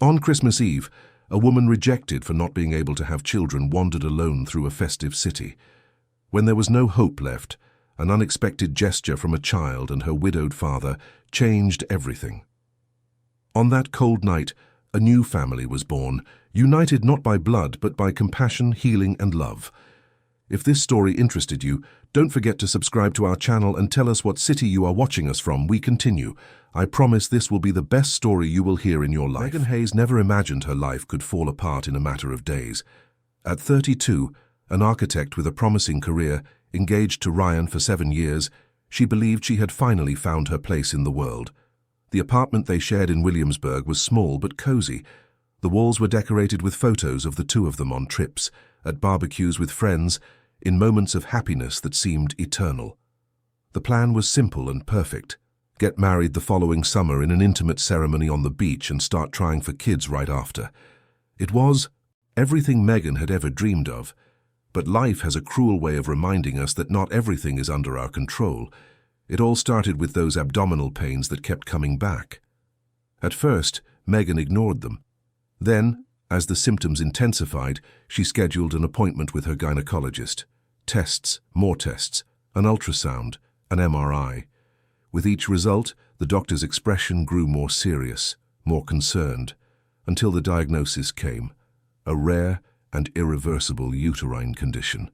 On Christmas Eve, a woman rejected for not being able to have children wandered alone through a festive city. When there was no hope left, an unexpected gesture from a child and her widowed father changed everything. On that cold night, a new family was born, united not by blood but by compassion, healing and love. If this story interested you, don't forget to subscribe to our channel and tell us what city you are watching us from. We continue. I promise this will be the best story you will hear in your life. Megan Hayes never imagined her life could fall apart in a matter of days. At 32, an architect with a promising career, engaged to Ryan for 7 years, she believed she had finally found her place in the world. The apartment they shared in Williamsburg was small but cozy. The walls were decorated with photos of the two of them on trips, at barbecues with friends, in moments of happiness that seemed eternal. The plan was simple and perfect. Get married the following summer in an intimate ceremony on the beach and start trying for kids right after. It was everything Megan had ever dreamed of. But life has a cruel way of reminding us that not everything is under our control. It all started with those abdominal pains that kept coming back. At first, Megan ignored them. Then, as the symptoms intensified, she scheduled an appointment with her gynecologist. Tests, more tests, an ultrasound, an MRI. With each result, the doctor's expression grew more serious, more concerned, until the diagnosis came: a rare and irreversible uterine condition.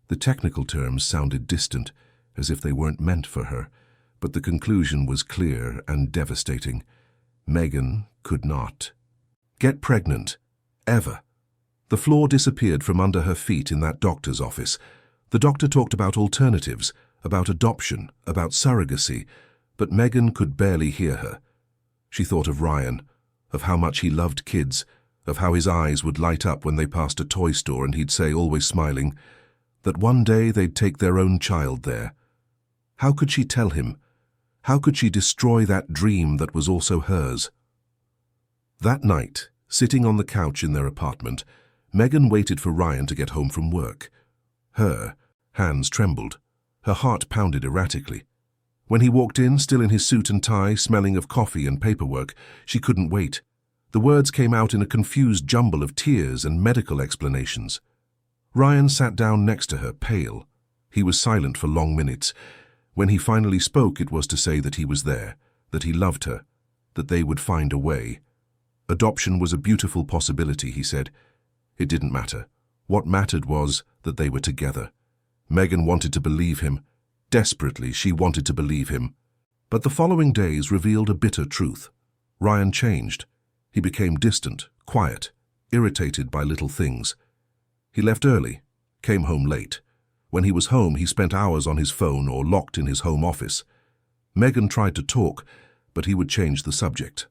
The technical terms sounded distant, as if they weren't meant for her, but the conclusion was clear and devastating. Megan could not get pregnant, ever. The floor disappeared from under her feet in that doctor's office. The doctor talked about alternatives, about adoption, about surrogacy, but Megan could barely hear her. She thought of Ryan, of how much he loved kids, of how his eyes would light up when they passed a toy store and he'd say, always smiling, that one day they'd take their own child there. How could she tell him? How could she destroy that dream that was also hers? That night, sitting on the couch in their apartment, Megan waited for Ryan to get home from work. Her hands trembled. Her heart pounded erratically. When he walked in, still in his suit and tie, smelling of coffee and paperwork, she couldn't wait. The words came out in a confused jumble of tears and medical explanations. Ryan sat down next to her, pale. He was silent for long minutes. When he finally spoke, it was to say that he was there, that he loved her, that they would find a way. Adoption was a beautiful possibility, he said. It didn't matter. What mattered was that they were together. Megan wanted to believe him. Desperately, she wanted to believe him. But the following days revealed a bitter truth. Ryan changed. He became distant, quiet, irritated by little things. He left early, came home late. When he was home, he spent hours on his phone or locked in his home office. Megan tried to talk, but he would change the subject.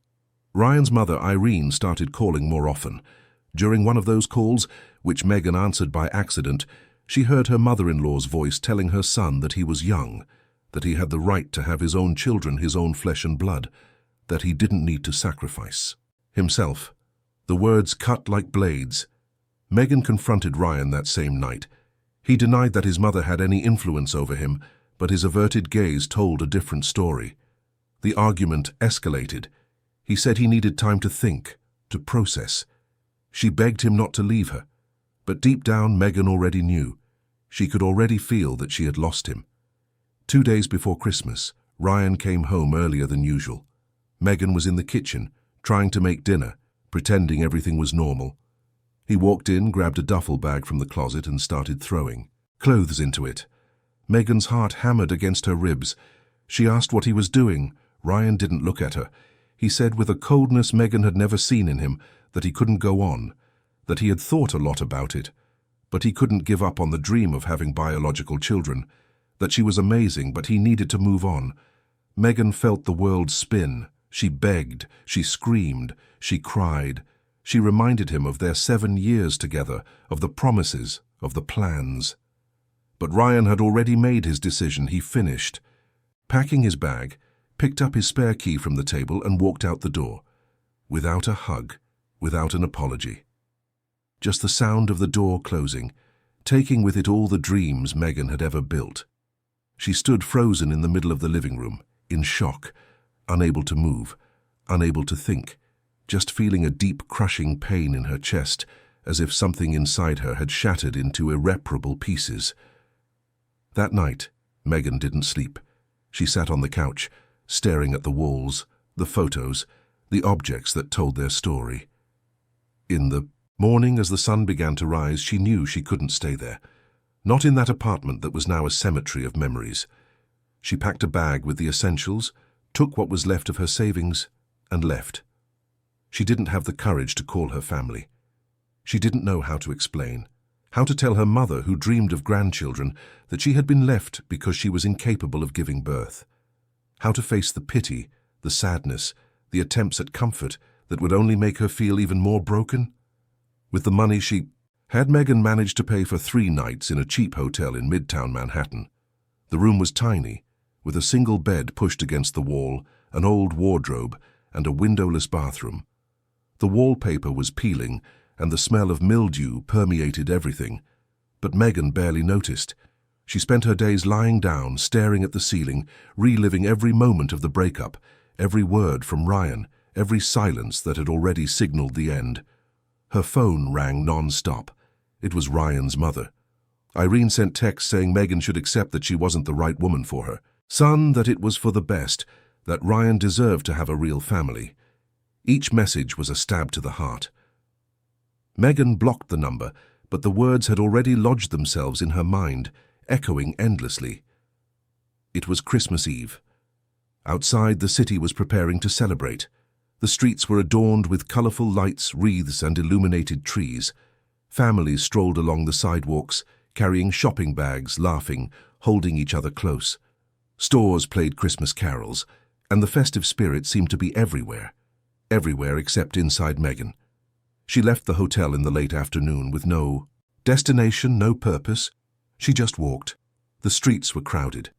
Ryan's mother, Irene, started calling more often. During one of those calls, which Megan answered by accident, she heard her mother-in-law's voice telling her son that he was young, that he had the right to have his own children, his own flesh and blood, that he didn't need to sacrifice himself. The words cut like blades. Megan confronted Ryan that same night. He denied that his mother had any influence over him, but his averted gaze told a different story. The argument escalated. He said he needed time to think, to process. She begged him not to leave her, but deep down Megan already knew. She could already feel that she had lost him. 2 days before Christmas, Ryan came home earlier than usual. Megan was in the kitchen, trying to make dinner, pretending everything was normal. He walked in, grabbed a duffel bag from the closet and started throwing clothes into it. Megan's heart hammered against her ribs. She asked what he was doing. Ryan didn't look at her. He said with a coldness Megan had never seen in him that he couldn't go on, that he had thought a lot about it, but he couldn't give up on the dream of having biological children, that she was amazing, but he needed to move on. Megan felt the world spin. She begged, she screamed, she cried. She reminded him of their 7 years together, of the promises, of the plans. But Ryan had already made his decision. He finished. Packing his bag, picked up his spare key from the table and walked out the door, without a hug, without an apology. Just the sound of the door closing, taking with it all the dreams Megan had ever built. She stood frozen in the middle of the living room, in shock, unable to move, unable to think, just feeling a deep crushing pain in her chest, as if something inside her had shattered into irreparable pieces. That night, Megan didn't sleep. She sat on the couch, staring at the walls, the photos, the objects that told their story. In the morning, as the sun began to rise, she knew she couldn't stay there. Not in that apartment that was now a cemetery of memories. She packed a bag with the essentials, took what was left of her savings, and left. She didn't have the courage to call her family. She didn't know how to explain, how to tell her mother, who dreamed of grandchildren, that she had been left because she was incapable of giving birth. How to face the pity, the sadness, the attempts at comfort that would only make her feel even more broken. With the money she had, Megan managed to pay for 3 nights in a cheap hotel in Midtown Manhattan. The room was tiny, with a single bed pushed against the wall, an old wardrobe, and a windowless bathroom. The wallpaper was peeling, and the smell of mildew permeated everything. But Megan barely noticed. She spent her days lying down, staring at the ceiling, reliving every moment of the breakup, every word from Ryan, every silence that had already signaled the end. Her phone rang non-stop. It was Ryan's mother. Irene sent texts saying Megan should accept that she wasn't the right woman for her. Son, that it was for the best, that Ryan deserved to have a real family. Each message was a stab to the heart. Megan blocked the number, but the words had already lodged themselves in her mind, echoing endlessly. It was Christmas Eve. Outside, the city was preparing to celebrate. The streets were adorned with colorful lights, wreaths, and illuminated trees. Families strolled along the sidewalks, carrying shopping bags, laughing, holding each other close. Stores played Christmas carols, and the festive spirit seemed to be everywhere. Everywhere except inside Megan. She left the hotel in the late afternoon with no destination, no purpose. She just walked. The streets were crowded.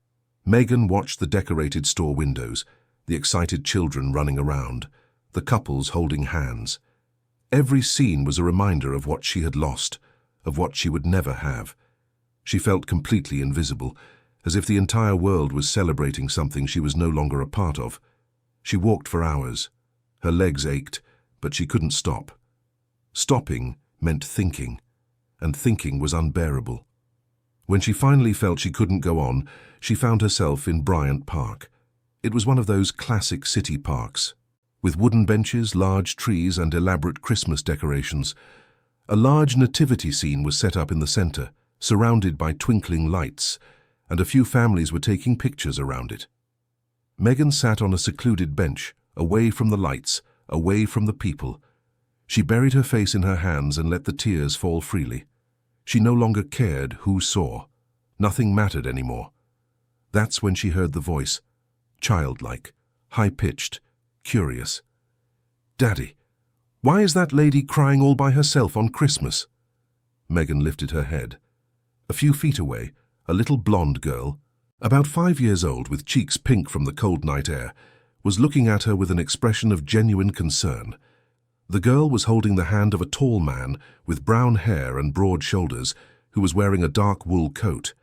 Megan watched the decorated store windows, the excited children running around, the couples holding hands. Every scene was a reminder of what she had lost, of what she would never have. She felt completely invisible, as if the entire world was celebrating something she was no longer a part of. She walked for hours. Her legs ached, but she couldn't stop. Stopping meant thinking, and thinking was unbearable. When she finally felt she couldn't go on, she found herself in Bryant Park. It was one of those classic city parks, with wooden benches, large trees, and elaborate Christmas decorations. A large nativity scene was set up in the center, surrounded by twinkling lights, and a few families were taking pictures around it. Megan sat on a secluded bench, away from the lights, away from the people. She buried her face in her hands and let the tears fall freely. She no longer cared who saw. Nothing mattered anymore. That's when she heard the voice, childlike, high-pitched, curious. "Daddy, why is that lady crying all by herself on Christmas?" Megan lifted her head. A few feet away, a little blonde girl, about 5 years old with cheeks pink from the cold night air, was looking at her with an expression of genuine concern. The girl was holding the hand of a tall man with brown hair and broad shoulders who was wearing a dark wool coat.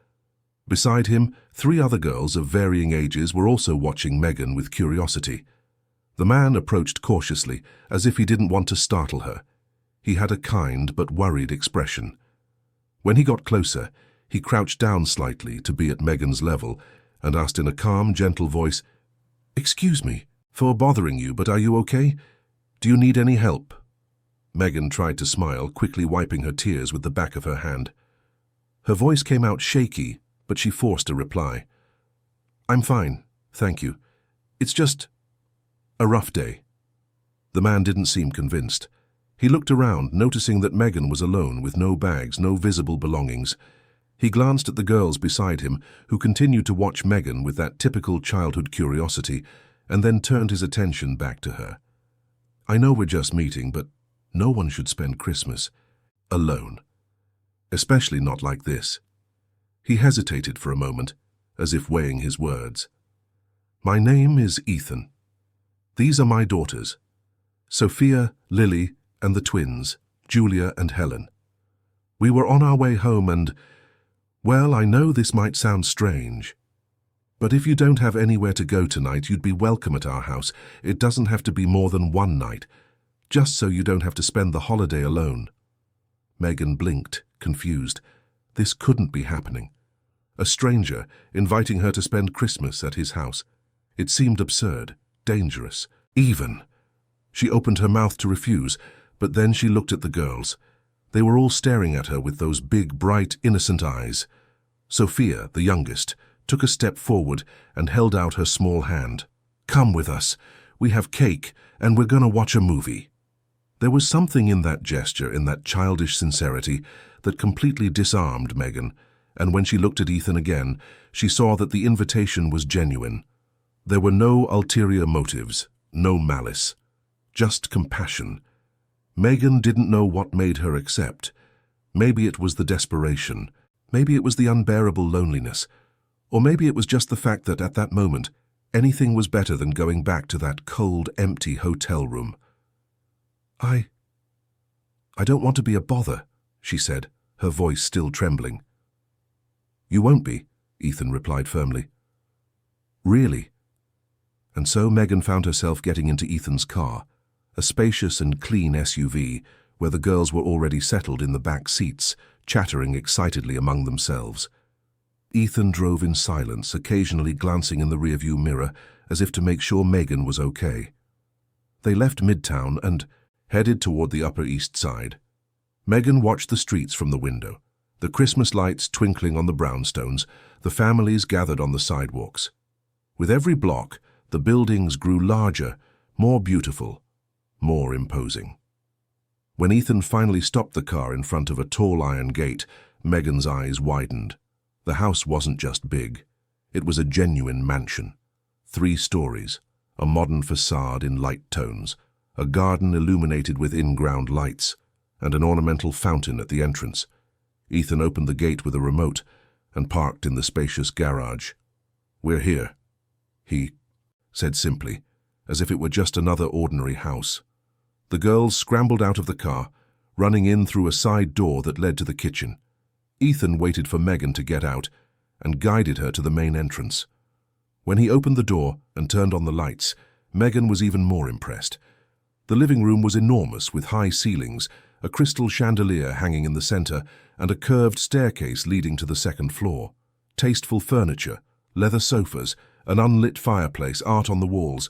Beside him, 3 other girls of varying ages were also watching Megan with curiosity. The man approached cautiously, as if he didn't want to startle her. He had a kind but worried expression. When he got closer, he crouched down slightly to be at Megan's level and asked in a calm, gentle voice, "Excuse me for bothering you, but are you okay? Do you need any help?" Megan tried to smile, quickly wiping her tears with the back of her hand. Her voice came out shaky, but she forced a reply. "I'm fine, thank you. It's just a rough day." The man didn't seem convinced. He looked around, noticing that Megan was alone with no bags, no visible belongings. He glanced at the girls beside him, who continued to watch Megan with that typical childhood curiosity, and then turned his attention back to her. "I know we're just meeting, but no one should spend Christmas alone. Especially not like this." He hesitated for a moment, as if weighing his words. "My name is Ethan. These are my daughters, Sophia, Lily, and the twins, Julia and Helen. We were on our way home and, well, I know this might sound strange, but if you don't have anywhere to go tonight, you'd be welcome at our house. It doesn't have to be more than 1 night. just so you don't have to spend the holiday alone." Megan blinked, confused. This couldn't be happening. A stranger inviting her to spend Christmas at his house. It seemed absurd, dangerous, even. She opened her mouth to refuse, but then she looked at the girls. They were all staring at her with those big, bright, innocent eyes. Sophia, the youngest, took a step forward and held out her small hand. "Come with us. We have cake, and we're going to watch a movie." There was something in that gesture, in that childish sincerity, that completely disarmed Megan, and when she looked at Ethan again, she saw that the invitation was genuine. There were no ulterior motives, no malice, just compassion. Megan didn't know what made her accept. Maybe it was the desperation, maybe it was the unbearable loneliness, or maybe it was just the fact that at that moment, anything was better than going back to that cold, empty hotel room. I don't want to be a bother," she said, her voice still trembling. "You won't be," Ethan replied firmly. "Really?" And so Megan found herself getting into Ethan's car, a spacious and clean SUV, where the girls were already settled in the back seats, chattering excitedly among themselves. Ethan drove in silence, occasionally glancing in the rearview mirror as if to make sure Megan was okay. They left Midtown and headed toward the Upper East Side. Megan watched the streets from the window, the Christmas lights twinkling on the brownstones, the families gathered on the sidewalks. With every block, the buildings grew larger, more beautiful, more imposing. When Ethan finally stopped the car in front of a tall iron gate, Megan's eyes widened. The house wasn't just big. It was a genuine mansion. 3 stories, a modern facade in light tones, a garden illuminated with in-ground lights, and an ornamental fountain at the entrance. Ethan opened the gate with a remote and parked in the spacious garage. "We're here," he said simply, as if it were just another ordinary house. The girls scrambled out of the car, running in through a side door that led to the kitchen. Ethan waited for Megan to get out and guided her to the main entrance. When he opened the door and turned on the lights, Megan was even more impressed. The living room was enormous, with high ceilings, a crystal chandelier hanging in the center, and a curved staircase leading to the second floor. Tasteful furniture, leather sofas, an unlit fireplace, art on the walls.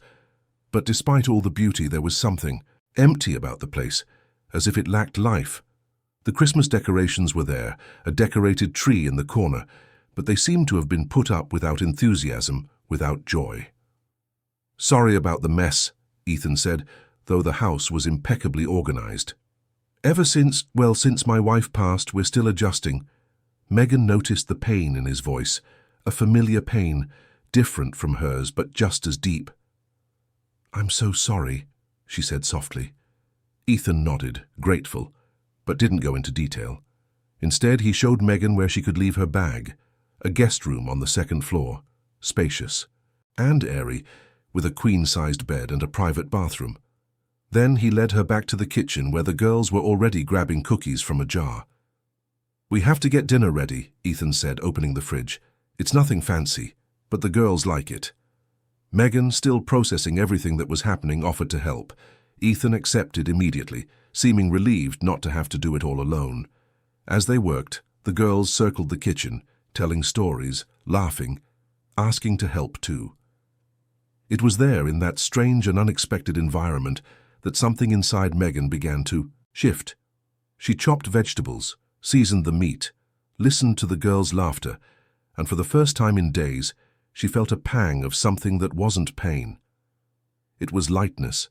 But despite all the beauty, there was something empty about the place, as if it lacked life. The Christmas decorations were there, a decorated tree in the corner, but they seemed to have been put up without enthusiasm, without joy. "Sorry about the mess," Ethan said, though the house was impeccably organized. Since my wife passed, we're still adjusting." Megan noticed the pain in his voice, a familiar pain, different from hers, but just as deep. "I'm so sorry," she said softly. Ethan nodded, grateful, but didn't go into detail. Instead, he showed Megan where she could leave her bag, a guest room on the second floor, spacious and airy, with a queen-sized bed and a private bathroom. Then he led her back to the kitchen where the girls were already grabbing cookies from a jar. "We have to get dinner ready," Ethan said, opening the fridge. "It's nothing fancy, but the girls like it." Megan, still processing everything that was happening, offered to help. Ethan accepted immediately, seeming relieved not to have to do it all alone. As they worked, the girls circled the kitchen, telling stories, laughing, asking to help too. It was there, in that strange and unexpected environment, that something inside Megan began to shift. She chopped vegetables, seasoned the meat, listened to the girls' laughter, and for the first time in days, she felt a pang of something that wasn't pain. It was lightness.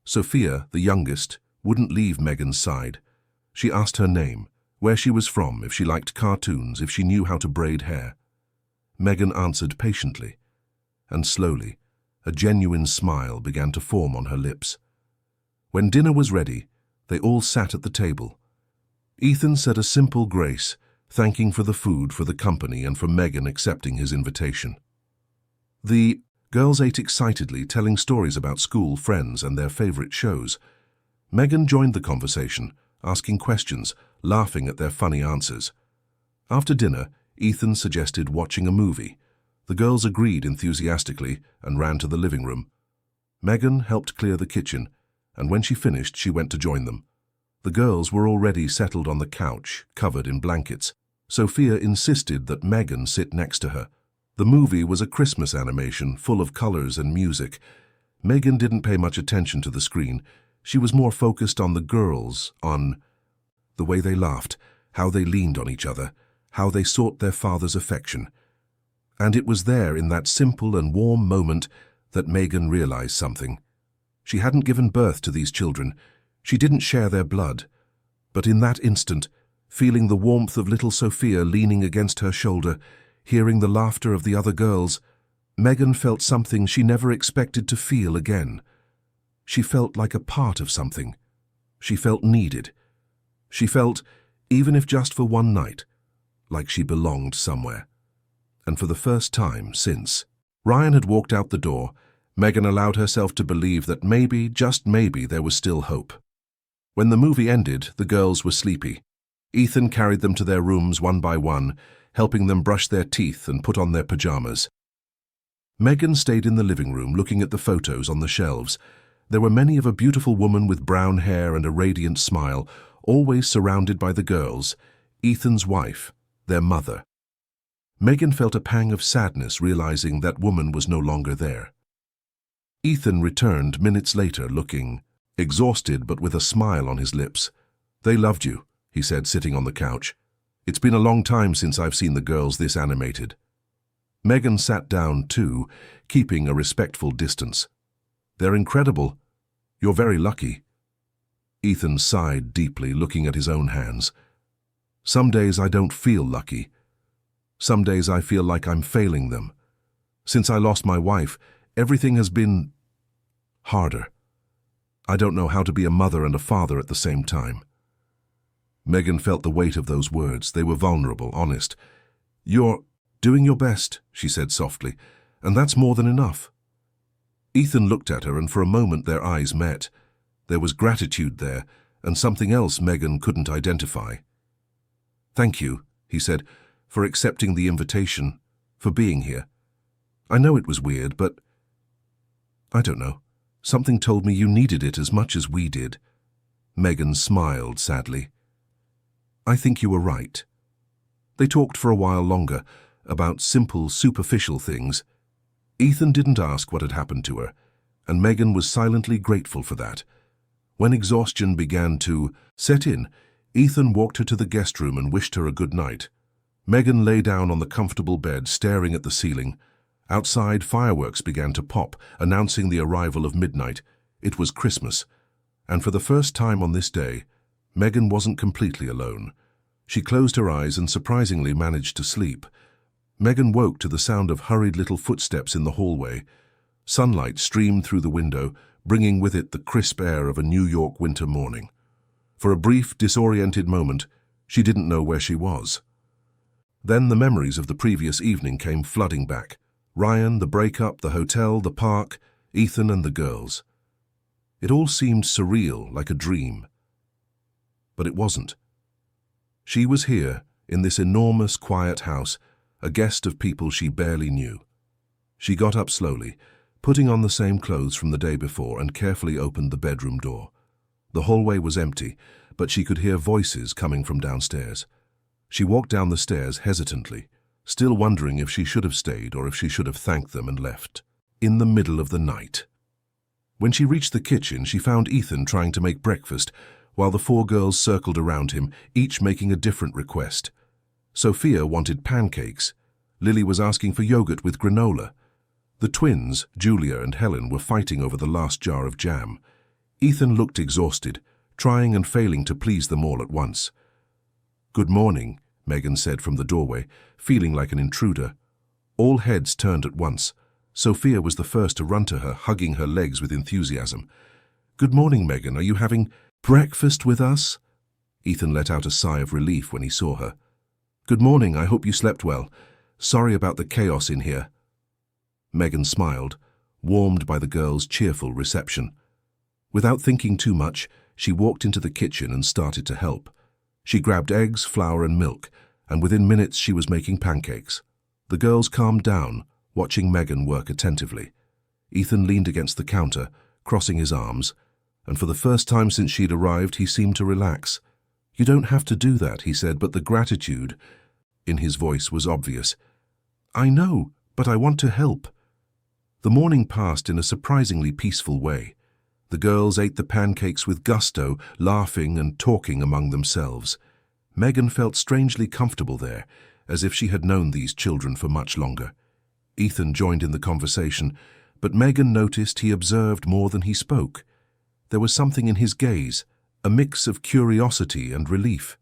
Sophia, the youngest, wouldn't leave Megan's side. She asked her name, where she was from, if she liked cartoons, if she knew how to braid hair. Megan answered patiently, and slowly, a genuine smile began to form on her lips. When dinner was ready, they all sat at the table. Ethan said a simple grace, thanking for the food, for the company, and for Megan accepting his invitation. The girls ate excitedly, telling stories about school, friends, and their favorite shows. Megan joined the conversation, asking questions, laughing at their funny answers. After dinner, Ethan suggested watching a movie. The girls agreed enthusiastically and ran to the living room. Megan helped clear the kitchen, and when she finished, she went to join them. The girls were already settled on the couch, covered in blankets. Sophia insisted that Megan sit next to her. The movie was a Christmas animation, full of colors and music. Megan didn't pay much attention to the screen. She was more focused on the girls, on the way they laughed, how they leaned on each other, how they sought their father's affection. And it was there, in that simple and warm moment, that Megan realized something. She hadn't given birth to these children. She didn't share their blood. But in that instant, feeling the warmth of little Sophia leaning against her shoulder, hearing the laughter of the other girls, Megan felt something she never expected to feel again. She felt like a part of something. She felt needed. She felt, even if just for one night, like she belonged somewhere. And for the first time since Ryan had walked out the door, Megan allowed herself to believe that maybe, just maybe, there was still hope. When the movie ended, the girls were sleepy. Ethan carried them to their rooms one by one, helping them brush their teeth and put on their pajamas. Megan stayed in the living room looking at the photos on the shelves. There were many of a beautiful woman with brown hair and a radiant smile, always surrounded by the girls, Ethan's wife, their mother. Megan felt a pang of sadness realizing that woman was no longer there. Ethan returned minutes later looking exhausted but with a smile on his lips. "They loved you," he said, sitting on the couch. "It's been a long time since I've seen the girls this animated." Megan sat down too, keeping a respectful distance. "They're incredible. You're very lucky." Ethan sighed deeply, looking at his own hands. "Some days I don't feel lucky. Some days I feel like I'm failing them. Since I lost my wife, everything has been harder. I don't know how to be a mother and a father at the same time." Megan felt the weight of those words. They were vulnerable, honest. "You're doing your best," she said softly, "and that's more than enough." Ethan looked at her, and for a moment their eyes met. There was gratitude there, and something else Megan couldn't identify. "Thank you," he said, "for accepting the invitation, for being here. I know it was weird, but I don't know. Something told me you needed it as much as we did." Megan smiled sadly. "I think you were right." They talked for a while longer, about simple, superficial things. Ethan didn't ask what had happened to her, and Megan was silently grateful for that. When exhaustion began to set in, Ethan walked her to the guest room and wished her a good night. Megan lay down on the comfortable bed, staring at the ceiling. Outside, fireworks began to pop, announcing the arrival of midnight. It was Christmas, and for the first time on this day, Megan wasn't completely alone. She closed her eyes and surprisingly managed to sleep. Megan woke to the sound of hurried little footsteps in the hallway. Sunlight streamed through the window, bringing with it the crisp air of a New York winter morning. For a brief, disoriented moment, she didn't know where she was. Then the memories of the previous evening came flooding back. Ryan, the breakup, the hotel, the park, Ethan and the girls. It all seemed surreal, like a dream. But it wasn't. She was here, in this enormous, quiet house, a guest of people she barely knew. She got up slowly, putting on the same clothes from the day before, and carefully opened the bedroom door. The hallway was empty, but she could hear voices coming from downstairs. She walked down the stairs hesitantly, still wondering if she should have stayed or if she should have thanked them and left. In the middle of the night. When she reached the kitchen, she found Ethan trying to make breakfast, while the four girls circled around him, each making a different request. Sophia wanted pancakes. Lily was asking for yogurt with granola. The twins, Julia and Helen, were fighting over the last jar of jam. Ethan looked exhausted, trying and failing to please them all at once. "Good morning," Megan said from the doorway, feeling like an intruder. All heads turned at once. Sophia was the first to run to her, hugging her legs with enthusiasm. "Good morning, Megan. Are you having breakfast with us?" Ethan let out a sigh of relief when he saw her. "Good morning. I hope you slept well. Sorry about the chaos in here." Megan smiled, warmed by the girls' cheerful reception. Without thinking too much, she walked into the kitchen and started to help. She grabbed eggs, flour and milk, and within minutes she was making pancakes. The girls calmed down, watching Megan work attentively. Ethan leaned against the counter, crossing his arms. and for the first time since she'd arrived, he seemed to relax. "You don't have to do that," he said, "but the gratitude in his voice was obvious." "I know, but I want to help." The morning passed in a surprisingly peaceful way. The girls ate the pancakes with gusto, laughing and talking among themselves. Megan felt strangely comfortable there, as if she had known these children for much longer. Ethan joined in the conversation, but Megan noticed he observed more than he spoke. There was something in his gaze, a mix of curiosity and relief.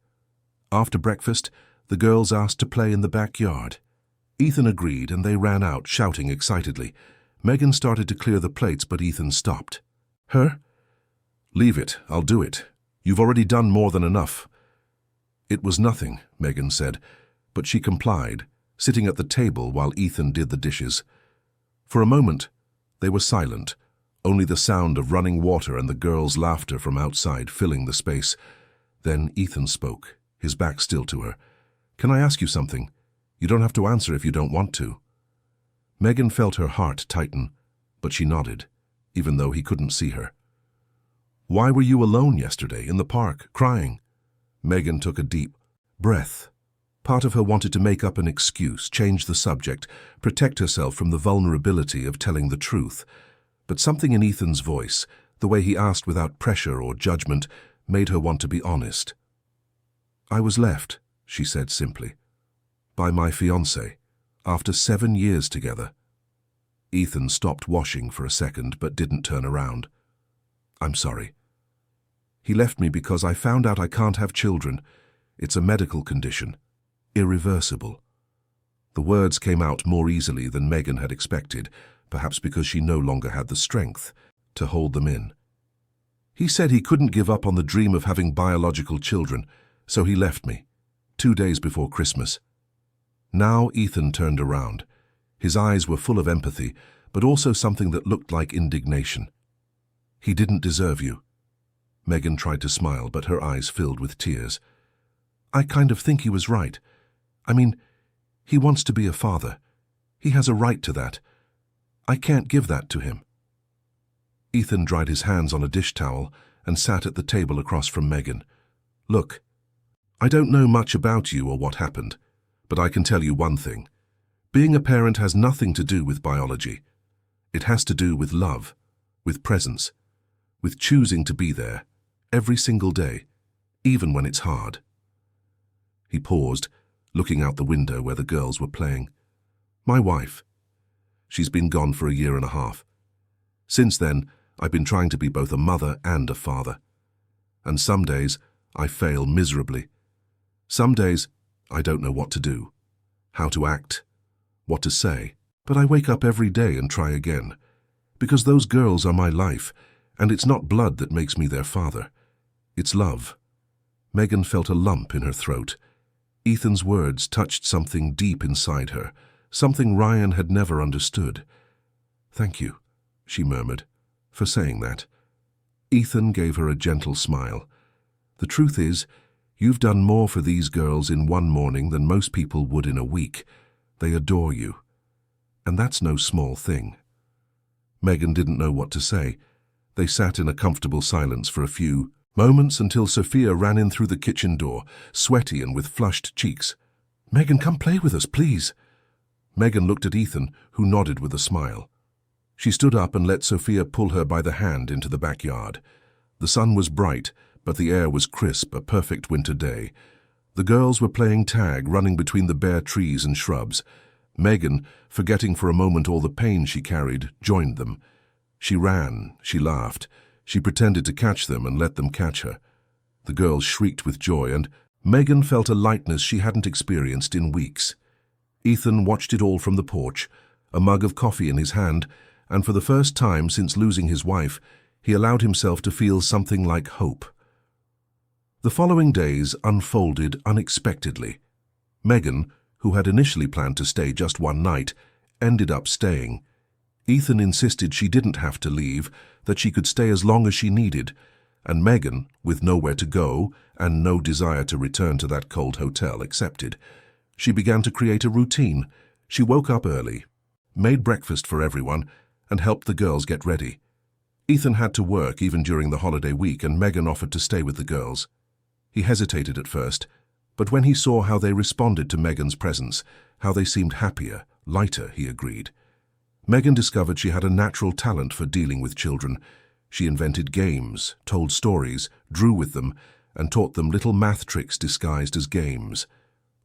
After breakfast, the girls asked to play in the backyard. Ethan agreed, and they ran out, shouting excitedly. Megan started to clear the plates, but Ethan stopped. "Her? Leave it, I'll do it. You've already done more than enough." "It was nothing," Megan said, but she complied, sitting at the table while Ethan did the dishes. For a moment, they were silent, only the sound of running water and the girls' laughter from outside filling the space. Then Ethan spoke, his back still to her. "Can I ask you something? You don't have to answer if you don't want to." Megan felt her heart tighten, but she nodded, even though he couldn't see her. "Why were you alone yesterday in the park, crying?" Megan took a deep breath. Part of her wanted to make up an excuse, change the subject, protect herself from the vulnerability of telling the truth. But something in Ethan's voice, the way he asked without pressure or judgment, made her want to be honest. "I was left," she said simply, "by my fiancé, after 7 years together." Ethan stopped washing for a second but didn't turn around. "I'm sorry. He left me because I found out I can't have children. It's a medical condition. Irreversible." The words came out more easily than Megan had expected, perhaps because she no longer had the strength to hold them in. "He said he couldn't give up on the dream of having biological children, so he left me, 2 days before Christmas." Now Ethan turned around. His eyes were full of empathy, but also something that looked like indignation. "He didn't deserve you." Megan tried to smile, but her eyes filled with tears. "I kind of think he was right. I mean, he wants to be a father. He has a right to that. I can't give that to him." Ethan dried his hands on a dish towel and sat at the table across from Megan. "Look, I don't know much about you or what happened, but I can tell you one thing. Being a parent has nothing to do with biology. It has to do with love, with presence, with choosing to be there, every single day, even when it's hard." He paused, looking out the window where the girls were playing. "My wife. She's been gone for 1.5 years. Since then, I've been trying to be both a mother and a father. And some days, I fail miserably. Some days, I don't know what to do, how to act, what to say. But I wake up every day and try again. Because those girls are my life, and it's not blood that makes me their father. It's love." Megan felt a lump in her throat. Ethan's words touched something deep inside her, something Ryan had never understood. "Thank you," she murmured, "for saying that." Ethan gave her a gentle smile. "The truth is, you've done more for these girls in one morning than most people would in a week. They adore you. And that's no small thing." Megan didn't know what to say. They sat in a comfortable silence for a few moments until Sophia ran in through the kitchen door, sweaty and with flushed cheeks. "Megan, come play with us, please." Megan looked at Ethan, who nodded with a smile. She stood up and let Sophia pull her by the hand into the backyard. The sun was bright, but the air was crisp, a perfect winter day. The girls were playing tag, running between the bare trees and shrubs. Megan, forgetting for a moment all the pain she carried, joined them. She ran, she laughed, she pretended to catch them and let them catch her. The girls shrieked with joy, and Megan felt a lightness she hadn't experienced in weeks. Ethan watched it all from the porch, a mug of coffee in his hand, and for the first time since losing his wife, he allowed himself to feel something like hope. The following days unfolded unexpectedly. Megan, who had initially planned to stay just one night, ended up staying. Ethan insisted she didn't have to leave, that she could stay as long as she needed, and Megan, with nowhere to go and no desire to return to that cold hotel, accepted. She began to create a routine. She woke up early, made breakfast for everyone, and helped the girls get ready. Ethan had to work even during the holiday week, and Megan offered to stay with the girls. He hesitated at first, but when he saw how they responded to Megan's presence, how they seemed happier, lighter, he agreed. Megan discovered she had a natural talent for dealing with children. She invented games, told stories, drew with them, and taught them little math tricks disguised as games.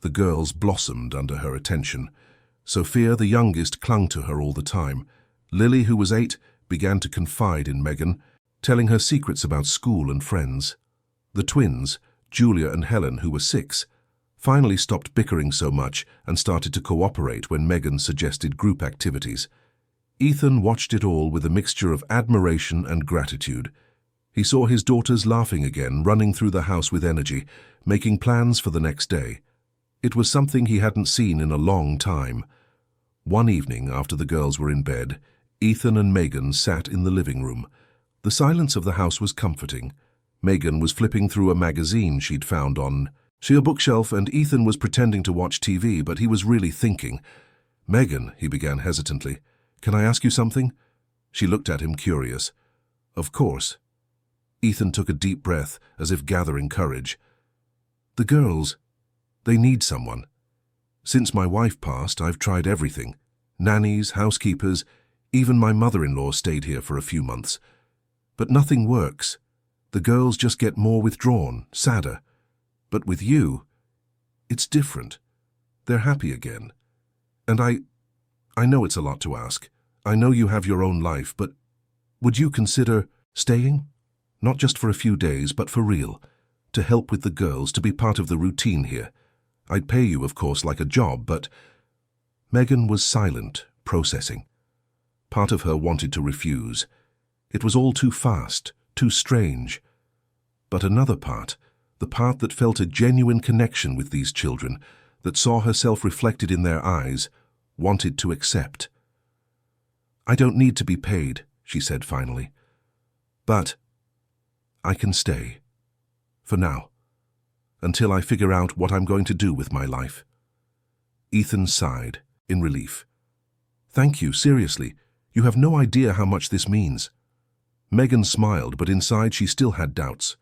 The girls blossomed under her attention. Sophia, the youngest, clung to her all the time. Lily, who was 8, began to confide in Megan, telling her secrets about school and friends. The twins, Julia and Helen, who were 6, finally stopped bickering so much and started to cooperate when Megan suggested group activities. Ethan watched it all with a mixture of admiration and gratitude. He saw his daughters laughing again, running through the house with energy, making plans for the next day. It was something he hadn't seen in a long time. One evening, after the girls were in bed, Ethan and Megan sat in the living room. The silence of the house was comforting. Megan was flipping through a magazine she'd found on a bookshelf, and Ethan was pretending to watch TV, but he was really thinking. "Megan," he began hesitantly, "can I ask you something?" She looked at him, curious. "Of course." Ethan took a deep breath, as if gathering courage. "The girls, they need someone. Since my wife passed, I've tried everything. Nannies, housekeepers, even my mother-in-law stayed here for a few months. But nothing works. The girls just get more withdrawn, sadder. But with you, it's different. They're happy again. And I know it's a lot to ask. I know you have your own life, but would you consider staying? Not just for a few days, but for real. To help with the girls, to be part of the routine here. I'd pay you, of course, like a job, but..." Megan was silent, processing. Part of her wanted to refuse. It was all too fast, too strange. But another part, the part that felt a genuine connection with these children, that saw herself reflected in their eyes, wanted to accept. "I don't need to be paid," she said finally. "But I can stay. For now. Until I figure out what I'm going to do with my life." Ethan sighed, in relief. "Thank you, seriously. You have no idea how much this means." Megan smiled, but inside she still had doubts.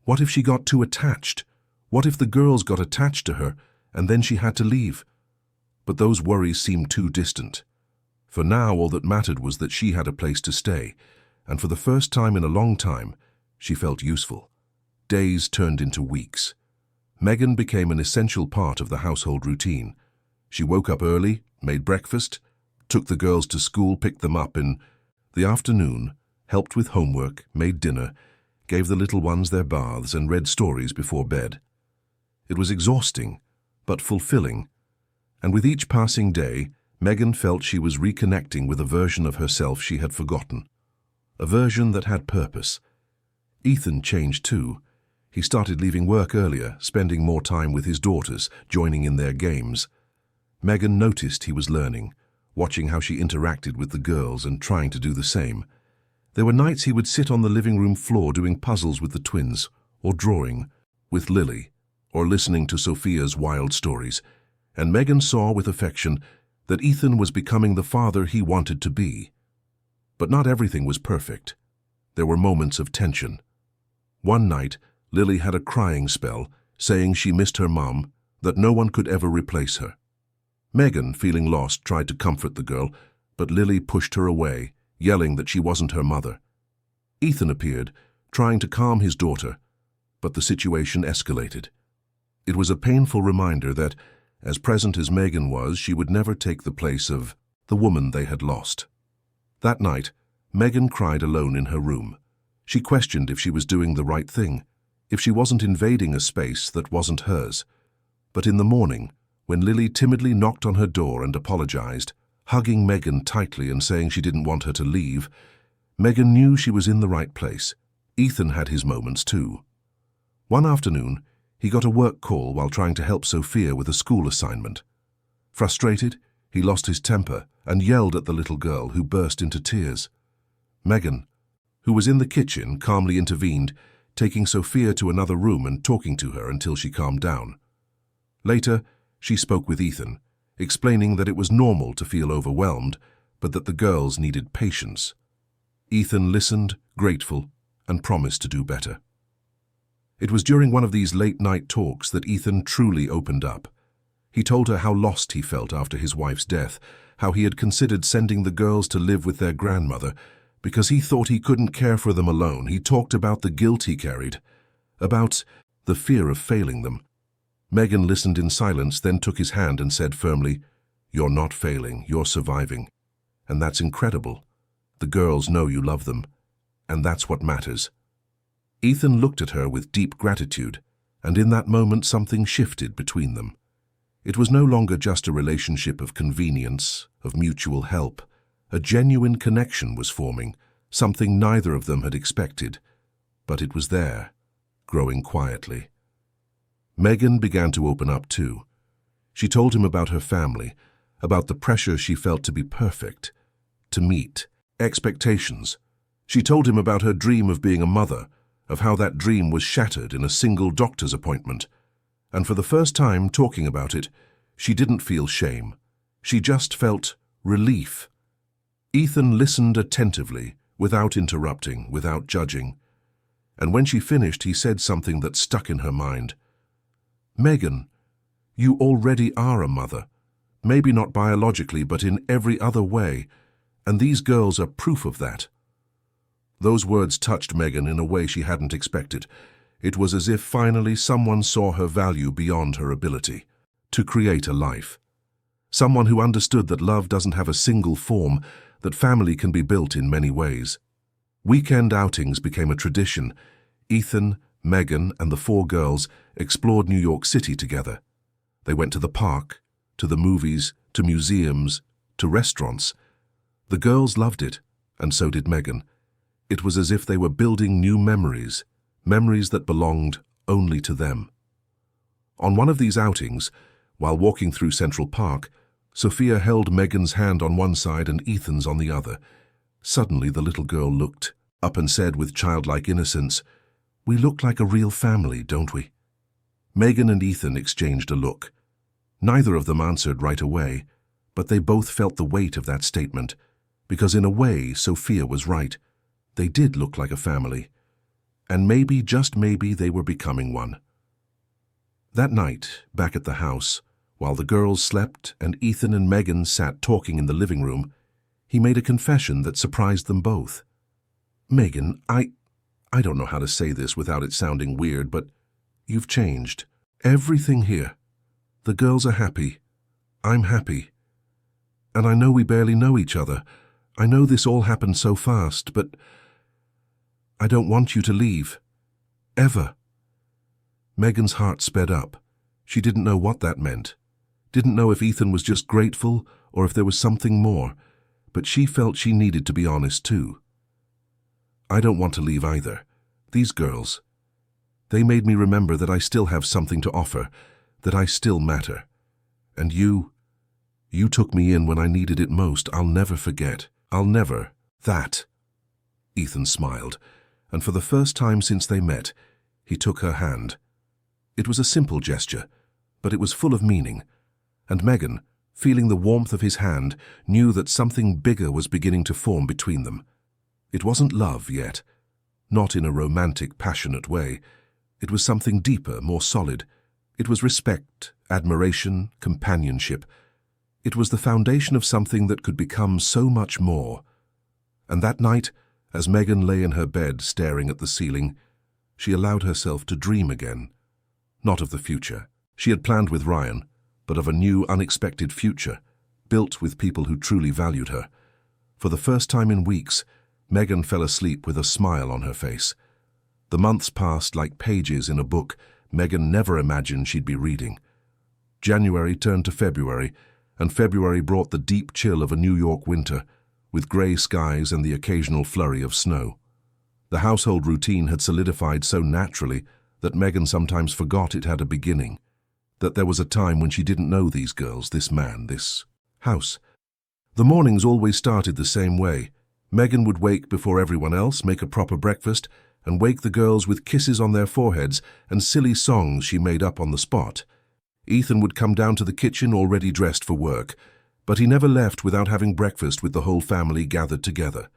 What if she got too attached? What if the girls got attached to her, and then she had to leave? But those worries seemed too distant. For now, all that mattered was that she had a place to stay, and for the first time in a long time, she felt useful. Days turned into weeks. Megan became an essential part of the household routine. She woke up early, made breakfast, took the girls to school, picked them up in the afternoon, helped with homework, made dinner, gave the little ones their baths, and read stories before bed. It was exhausting, but fulfilling, and with each passing day, Megan felt she was reconnecting with a version of herself she had forgotten, a version that had purpose. Ethan changed too. He started leaving work earlier, spending more time with his daughters, joining in their games. Megan noticed he was learning, watching how she interacted with the girls and trying to do the same. There were nights he would sit on the living room floor doing puzzles with the twins, or drawing with Lily, or listening to Sophia's wild stories, and Megan saw with affection that Ethan was becoming the father he wanted to be. But not everything was perfect. There were moments of tension. One night, Lily had a crying spell, saying she missed her mom, that no one could ever replace her. Megan, feeling lost, tried to comfort the girl, but Lily pushed her away, yelling that she wasn't her mother. Ethan appeared, trying to calm his daughter, but the situation escalated. It was a painful reminder that, as present as Megan was, she would never take the place of the woman they had lost. That night, Megan cried alone in her room. She questioned if she was doing the right thing, if she wasn't invading a space that wasn't hers. But in the morning, when Lily timidly knocked on her door and apologized, hugging Megan tightly and saying she didn't want her to leave, Megan knew she was in the right place. Ethan had his moments too. One afternoon, he got a work call while trying to help Sophia with a school assignment. Frustrated, he lost his temper and yelled at the little girl, who burst into tears. Megan, who was in the kitchen, calmly intervened, taking Sophia to another room and talking to her until she calmed down. Later, she spoke with Ethan, explaining that it was normal to feel overwhelmed, but that the girls needed patience. Ethan listened, grateful, and promised to do better. It was during one of these late-night talks that Ethan truly opened up. He told her how lost he felt after his wife's death, how he had considered sending the girls to live with their grandmother because he thought he couldn't care for them alone. He talked about the guilt he carried, about the fear of failing them. Megan listened in silence, then took his hand and said firmly, "You're not failing, you're surviving. And that's incredible. The girls know you love them, and that's what matters." Ethan looked at her with deep gratitude, and in that moment something shifted between them. It was no longer just a relationship of convenience, of mutual help. A genuine connection was forming, something neither of them had expected, but it was there, growing quietly. Megan began to open up too. She told him about her family, about the pressure she felt to be perfect, to meet expectations. She told him about her dream of being a mother, of how that dream was shattered in a single doctor's appointment. And for the first time talking about it, she didn't feel shame. She just felt relief. Ethan listened attentively, without interrupting, without judging. And when she finished, he said something that stuck in her mind. "Megan, you already are a mother. Maybe not biologically, but in every other way. And these girls are proof of that." Those words touched Megan in a way she hadn't expected. It was as if finally someone saw her value beyond her ability to create a life. Someone who understood that love doesn't have a single form, that family can be built in many ways. Weekend outings became a tradition. Ethan, Megan, and the four girls explored New York City together. They went to the park, to the movies, to museums, to restaurants. The girls loved it, and so did Megan. It was as if they were building new memories, memories that belonged only to them. On one of these outings, while walking through Central Park, Sophia held Megan's hand on one side and Ethan's on the other. Suddenly the little girl looked up and said with childlike innocence, "We look like a real family, don't we?" Megan and Ethan exchanged a look. Neither of them answered right away, but they both felt the weight of that statement, because in a way Sophia was right. They did look like a family, and maybe, just maybe, they were becoming one. That night, back at the house, while the girls slept and Ethan and Megan sat talking in the living room, he made a confession that surprised them both. "Megan, I don't know how to say this without it sounding weird, but you've changed. Everything here. The girls are happy. I'm happy. And I know we barely know each other. I know this all happened so fast, but I don't want you to leave. Ever." Megan's heart sped up. She didn't know what that meant. Didn't know if Ethan was just grateful or if there was something more, but she felt she needed to be honest too. "I don't want to leave either. These girls, they made me remember that I still have something to offer, that I still matter. And you took me in when I needed it most. I'll never forget. I'll never." "That." Ethan smiled, and for the first time since they met, he took her hand. It was a simple gesture, but it was full of meaning, and Megan, feeling the warmth of his hand, knew that something bigger was beginning to form between them. It wasn't love yet, not in a romantic, passionate way. It was something deeper, more solid. It was respect, admiration, companionship. It was the foundation of something that could become so much more. And that night, as Megan lay in her bed staring at the ceiling, she allowed herself to dream again. Not of the future she had planned with Ryan, but of a new, unexpected future, built with people who truly valued her. For the first time in weeks, Megan fell asleep with a smile on her face. The months passed like pages in a book Megan never imagined she'd be reading. January turned to February, and February brought the deep chill of a New York winter, with grey skies and the occasional flurry of snow. The household routine had solidified so naturally that Megan sometimes forgot it had a beginning, that there was a time when she didn't know these girls, this man, this house. The mornings always started the same way. Megan would wake before everyone else, make a proper breakfast, and wake the girls with kisses on their foreheads and silly songs she made up on the spot. Ethan would come down to the kitchen already dressed for work, but he never left without having breakfast with the whole family gathered together.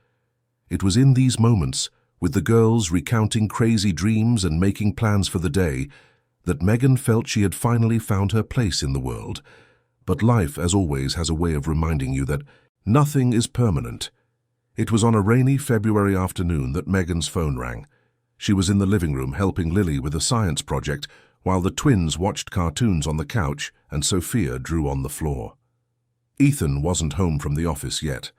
It was in these moments, with the girls recounting crazy dreams and making plans for the day, that Megan felt she had finally found her place in the world. But life, as always, has a way of reminding you that nothing is permanent. It was on a rainy February afternoon that Megan's phone rang. She was in the living room helping Lily with a science project, while the twins watched cartoons on the couch and Sophia drew on the floor. Ethan wasn't home from the office yet.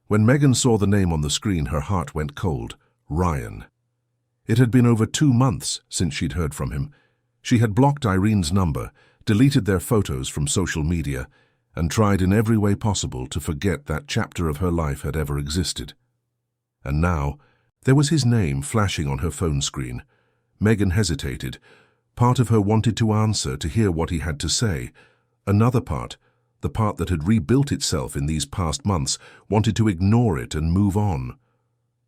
When Megan saw the name on the screen, her heart went cold. Ryan. It had been over 2 months since she'd heard from him. She had blocked Irene's number, deleted their photos from social media, and tried in every way possible to forget that chapter of her life had ever existed. And now, there was his name flashing on her phone screen. Megan hesitated. Part of her wanted to answer, to hear what he had to say. Another part, the part that had rebuilt itself in these past months, wanted to ignore it and move on.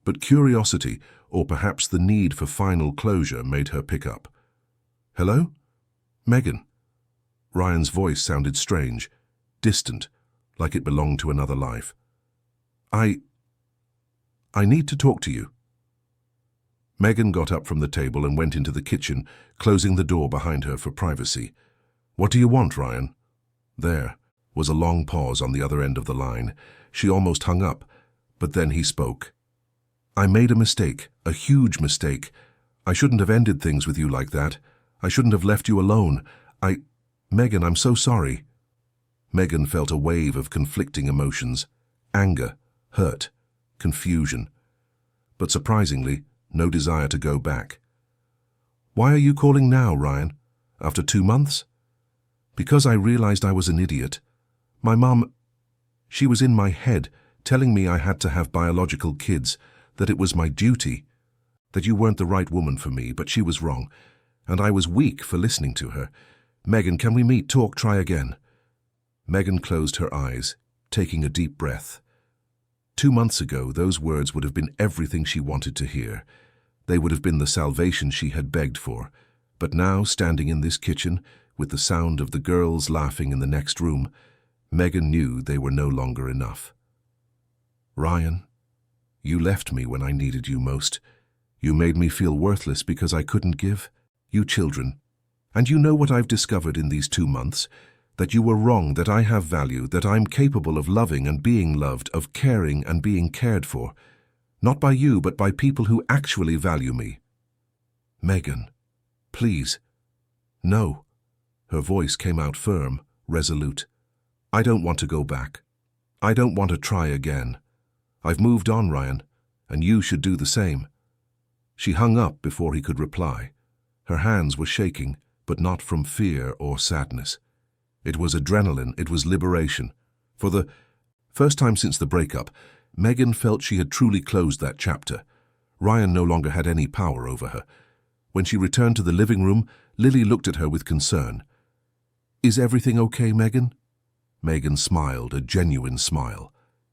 But curiosity, or perhaps the need for final closure, made her pick up. "Hello? Megan?" Ryan's voice sounded strange, distant, like it belonged to another life. I need to talk to you." Megan got up from the table and went into the kitchen, closing the door behind her for privacy. "What do you want, Ryan?" There was a long pause on the other end of the line. She almost hung up, but then he spoke. "I made a mistake, a huge mistake. I shouldn't have ended things with you like that. I shouldn't have left you alone. Megan, I'm so sorry." Megan felt a wave of conflicting emotions: anger, hurt, confusion. But surprisingly, no desire to go back. "Why are you calling now, Ryan? After 2 months?" "Because I realized I was an idiot. My mom, she was in my head, telling me I had to have biological kids, that it was my duty, that you weren't the right woman for me, but she was wrong, and I was weak for listening to her. Megan, can we meet, talk, try again?" Megan closed her eyes, taking a deep breath. 2 months ago, those words would have been everything she wanted to hear. They would have been the salvation she had begged for. But now, standing in this kitchen, with the sound of the girls laughing in the next room, Megan knew they were no longer enough. "Ryan, you left me when I needed you most. You made me feel worthless because I couldn't give. You children. And you know what I've discovered in these 2 months? That you were wrong, that I have value, that I'm capable of loving and being loved, of caring and being cared for. Not by you, but by people who actually value me. Megan, please." "No." Her voice came out firm, resolute. "I don't want to go back. I don't want to try again. I've moved on, Ryan, and you should do the same." She hung up before he could reply. Her hands were shaking, but not from fear or sadness. It was adrenaline, it was liberation. For the first time since the breakup, Megan felt she had truly closed that chapter. Ryan no longer had any power over her. When she returned to the living room, Lily looked at her with concern. "Is everything okay, Megan?" Megan smiled, a genuine smile.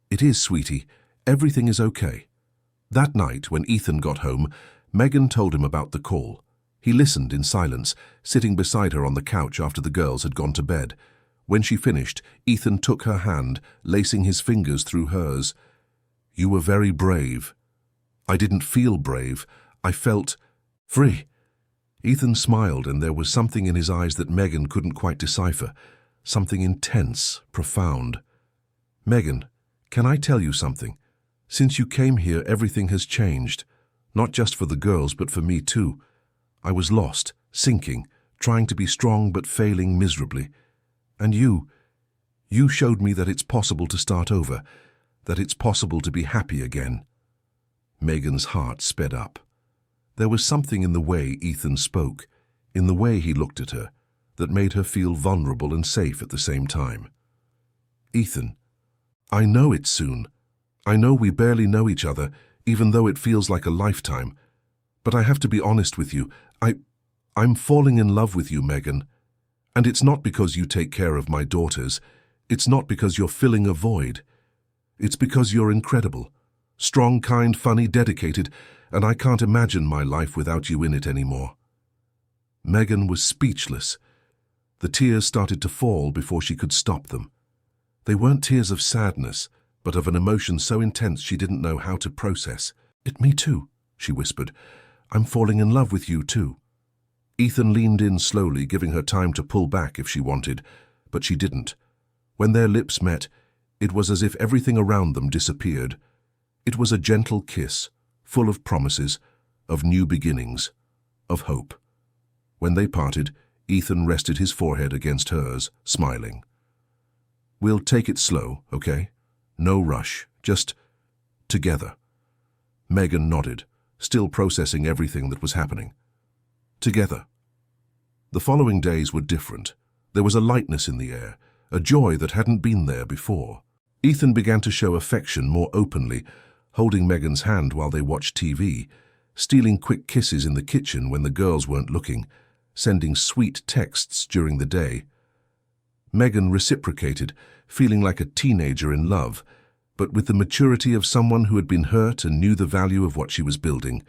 "It is, sweetie. Everything is okay." That night, when Ethan got home, Megan told him about the call. He listened in silence, sitting beside her on the couch after the girls had gone to bed. When she finished, Ethan took her hand, lacing his fingers through hers. "You were very brave." "I didn't feel brave. I felt free." Ethan smiled, and there was something in his eyes that Megan couldn't quite decipher. Something intense, profound. "Megan, can I tell you something? Since you came here, everything has changed. Not just for the girls, but for me too. I was lost, sinking, trying to be strong but failing miserably. And you showed me that it's possible to start over, that it's possible to be happy again." Megan's heart sped up. There was something in the way Ethan spoke, in the way he looked at her, that made her feel vulnerable and safe at the same time. "Ethan, I know it's soon. I know we barely know each other, even though it feels like a lifetime. But I have to be honest with you. I'm falling in love with you, Megan. And it's not because you take care of my daughters. It's not because you're filling a void. It's because you're incredible. Strong, kind, funny, dedicated, and I can't imagine my life without you in it anymore." Megan was speechless. The tears started to fall before she could stop them. They weren't tears of sadness, but of an emotion so intense she didn't know how to process. Me too," she whispered. "I'm falling in love with you too." Ethan leaned in slowly, giving her time to pull back if she wanted, but she didn't. When their lips met, it was as if everything around them disappeared. It was a gentle kiss, full of promises, of new beginnings, of hope. When they parted, Ethan rested his forehead against hers, smiling. "We'll take it slow, okay? No rush, just together." Megan nodded, still processing everything that was happening. Together. The following days were different. There was a lightness in the air, a joy that hadn't been there before. Ethan began to show affection more openly, holding Megan's hand while they watched TV, stealing quick kisses in the kitchen when the girls weren't looking, sending sweet texts during the day. Megan reciprocated, feeling like a teenager in love, but with the maturity of someone who had been hurt and knew the value of what she was building.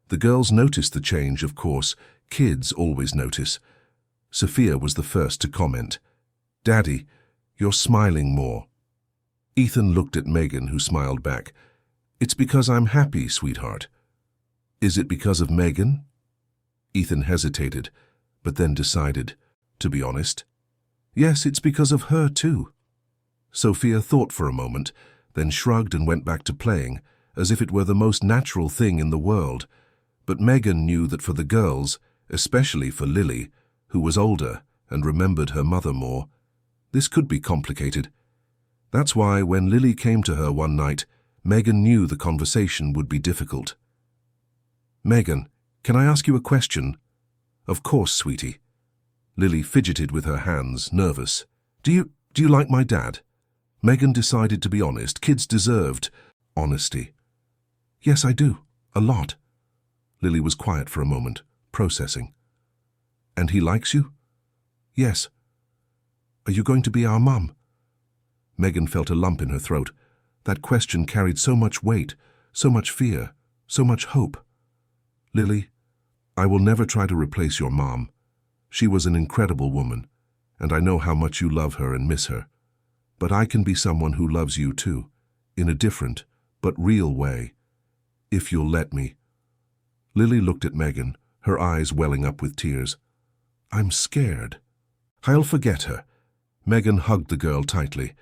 The girls noticed the change, of course. Kids always notice. Sophia was the first to comment. "Daddy, you're smiling more." Ethan looked at Megan, who smiled back. "It's because I'm happy, sweetheart." "Is it because of Megan?" Ethan hesitated, but then decided, to be honest. "Yes, it's because of her too." Sophia thought for a moment, then shrugged and went back to playing, as if it were the most natural thing in the world. But Megan knew that for the girls, especially for Lily, who was older and remembered her mother more, this could be complicated. That's why when Lily came to her one night, Megan knew the conversation would be difficult. "Megan, can I ask you a question?" "Of course, sweetie." Lily fidgeted with her hands, nervous. Do you like my dad?" Megan decided to be honest. Kids deserved honesty. "Yes, I do. A lot." Lily was quiet for a moment, processing. "And he likes you?" "Yes." "Are you going to be our mum?" Megan felt a lump in her throat. That question carried so much weight, so much fear, so much hope. "Lily, I will never try to replace your mom. She was an incredible woman, and I know how much you love her and miss her. But I can be someone who loves you too, in a different but real way, if you'll let me." Lily looked at Megan, her eyes welling up with tears. "I'm scared." "I'll forget her." Megan hugged the girl tightly.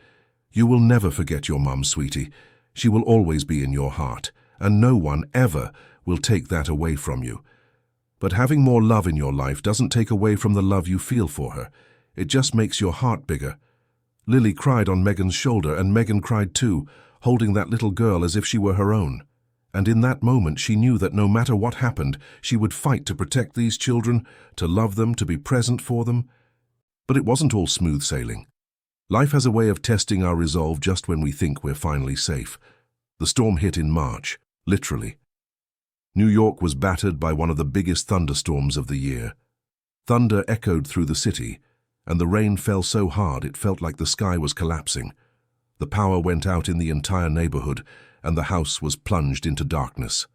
"You will never forget your mum, sweetie. She will always be in your heart, and no one ever will take that away from you. But having more love in your life doesn't take away from the love you feel for her. It just makes your heart bigger." Lily cried on Megan's shoulder, and Megan cried too, holding that little girl as if she were her own. And in that moment she knew that no matter what happened, she would fight to protect these children, to love them, to be present for them. But it wasn't all smooth sailing. Life has a way of testing our resolve just when we think we're finally safe. The storm hit in March, literally. New York was battered by one of the biggest thunderstorms of the year. Thunder echoed through the city, and the rain fell so hard it felt like the sky was collapsing. The power went out in the entire neighborhood, and the house was plunged into darkness.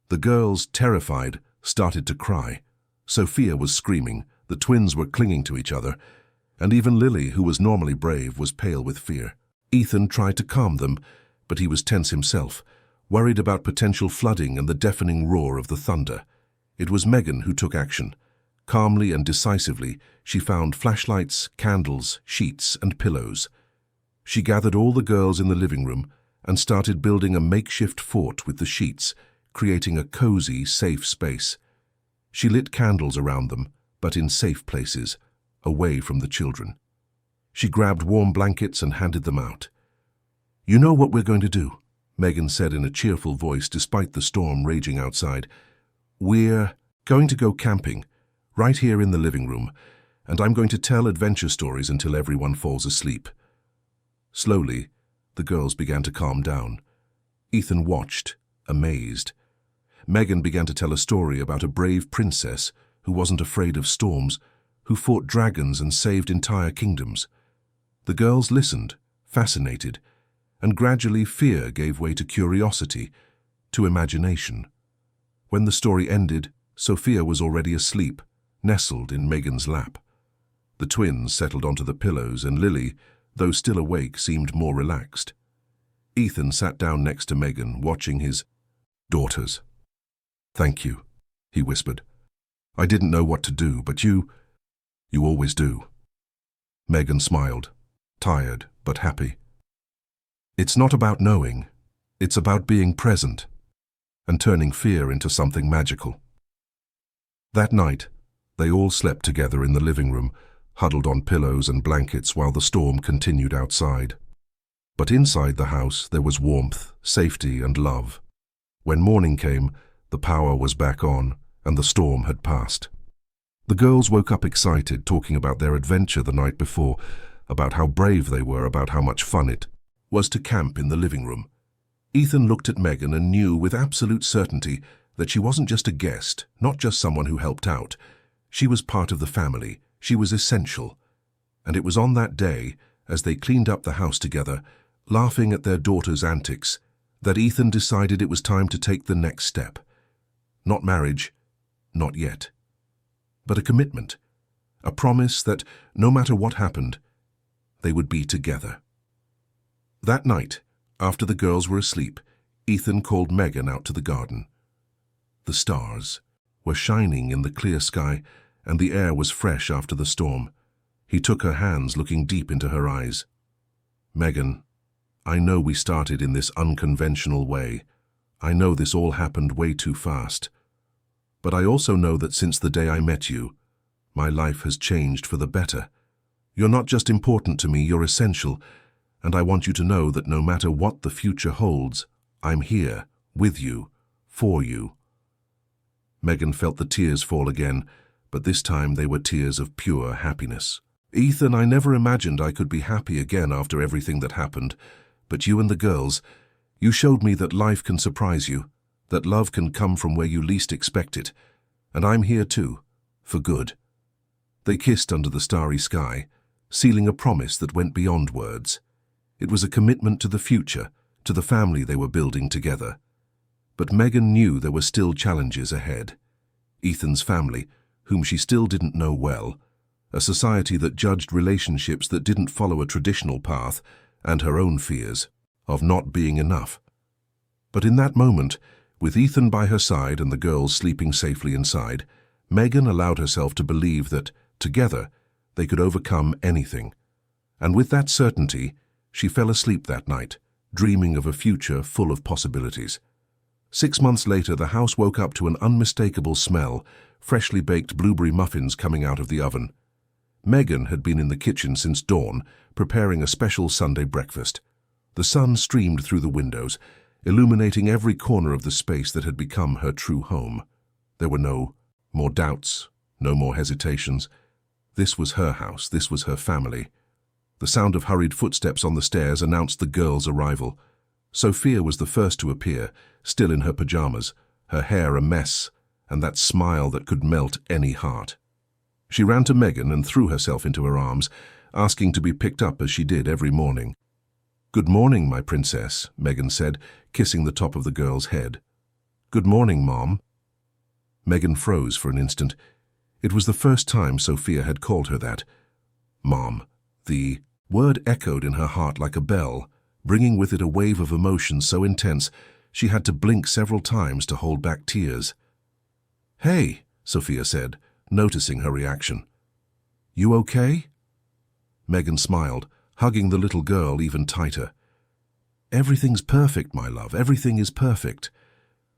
The girls, terrified, started to cry. Sophia was screaming, the twins were clinging to each other, and even Lily, who was normally brave, was pale with fear. Ethan tried to calm them, but he was tense himself, worried about potential flooding and the deafening roar of the thunder. It was Megan who took action. Calmly and decisively, she found flashlights, candles, sheets, and pillows. She gathered all the girls in the living room and started building a makeshift fort with the sheets, creating a cozy, safe space. She lit candles around them, but in safe places, away from the children. She grabbed warm blankets and handed them out. "You know what we're going to do," Megan said in a cheerful voice despite the storm raging outside. "We're going to go camping, right here in the living room, and I'm going to tell adventure stories until everyone falls asleep." Slowly, the girls began to calm down. Ethan watched, amazed. Megan began to tell a story about a brave princess who wasn't afraid of storms, who fought dragons and saved entire kingdoms. The girls listened, fascinated, and gradually fear gave way to curiosity, to imagination. When the story ended, Sophia was already asleep, nestled in Megan's lap. The twins settled onto the pillows, and Lily, though still awake, seemed more relaxed. Ethan sat down next to Megan, watching his daughters. "Thank you," he whispered. "I didn't know what to do, but you always do." Megan smiled, tired but happy. "It's not about knowing, it's about being present and turning fear into something magical." That night, they all slept together in the living room, huddled on pillows and blankets while the storm continued outside. But inside the house there was warmth, safety, and love. When morning came, the power was back on, and the storm had passed. The girls woke up excited, talking about their adventure the night before, about how brave they were, about how much fun it was to camp in the living room. Ethan looked at Megan and knew with absolute certainty that she wasn't just a guest, not just someone who helped out. She was part of the family. She was essential. And it was on that day, as they cleaned up the house together, laughing at their daughter's antics, that Ethan decided it was time to take the next step. Not marriage, not yet, but a commitment, a promise that no matter what happened, they would be together. That night, after the girls were asleep, Ethan called Megan out to the garden. The stars were shining in the clear sky, and the air was fresh after the storm. He took her hands, looking deep into her eyes. "Megan, I know we started in this unconventional way. I know this all happened way too fast. But I also know that since the day I met you, my life has changed for the better. You're not just important to me, you're essential, and I want you to know that no matter what the future holds, I'm here, with you, for you." Megan felt the tears fall again, but this time they were tears of pure happiness. "Ethan, I never imagined I could be happy again after everything that happened. But you and the girls, you showed me that life can surprise you, that love can come from where you least expect it. And I'm here too, for good." They kissed under the starry sky, sealing a promise that went beyond words. It was a commitment to the future, to the family they were building together. But Megan knew there were still challenges ahead. Ethan's family, whom she still didn't know well, a society that judged relationships that didn't follow a traditional path, and her own fears of not being enough. But in that moment, with Ethan by her side and the girls sleeping safely inside, Megan allowed herself to believe that, together, they could overcome anything. And with that certainty, she fell asleep that night, dreaming of a future full of possibilities. 6 months later, the house woke up to an unmistakable smell, freshly baked blueberry muffins coming out of the oven. Megan had been in the kitchen since dawn, preparing a special Sunday breakfast. The sun streamed through the windows, illuminating every corner of the space that had become her true home. There were no more doubts, no more hesitations. This was her house, this was her family. The sound of hurried footsteps on the stairs announced the girls' arrival. Sophia was the first to appear, still in her pajamas, her hair a mess, and that smile that could melt any heart. She ran to Megan and threw herself into her arms, asking to be picked up as she did every morning. "Good morning, my princess," Megan said, kissing the top of the girl's head. "Good morning, Mom." Megan froze for an instant. It was the first time Sophia had called her that. Mom. The word echoed in her heart like a bell, bringing with it a wave of emotion so intense she had to blink several times to hold back tears. "Hey," Sophia said, noticing her reaction. "You okay?" Megan smiled, hugging the little girl even tighter. "Everything's perfect, my love, everything is perfect."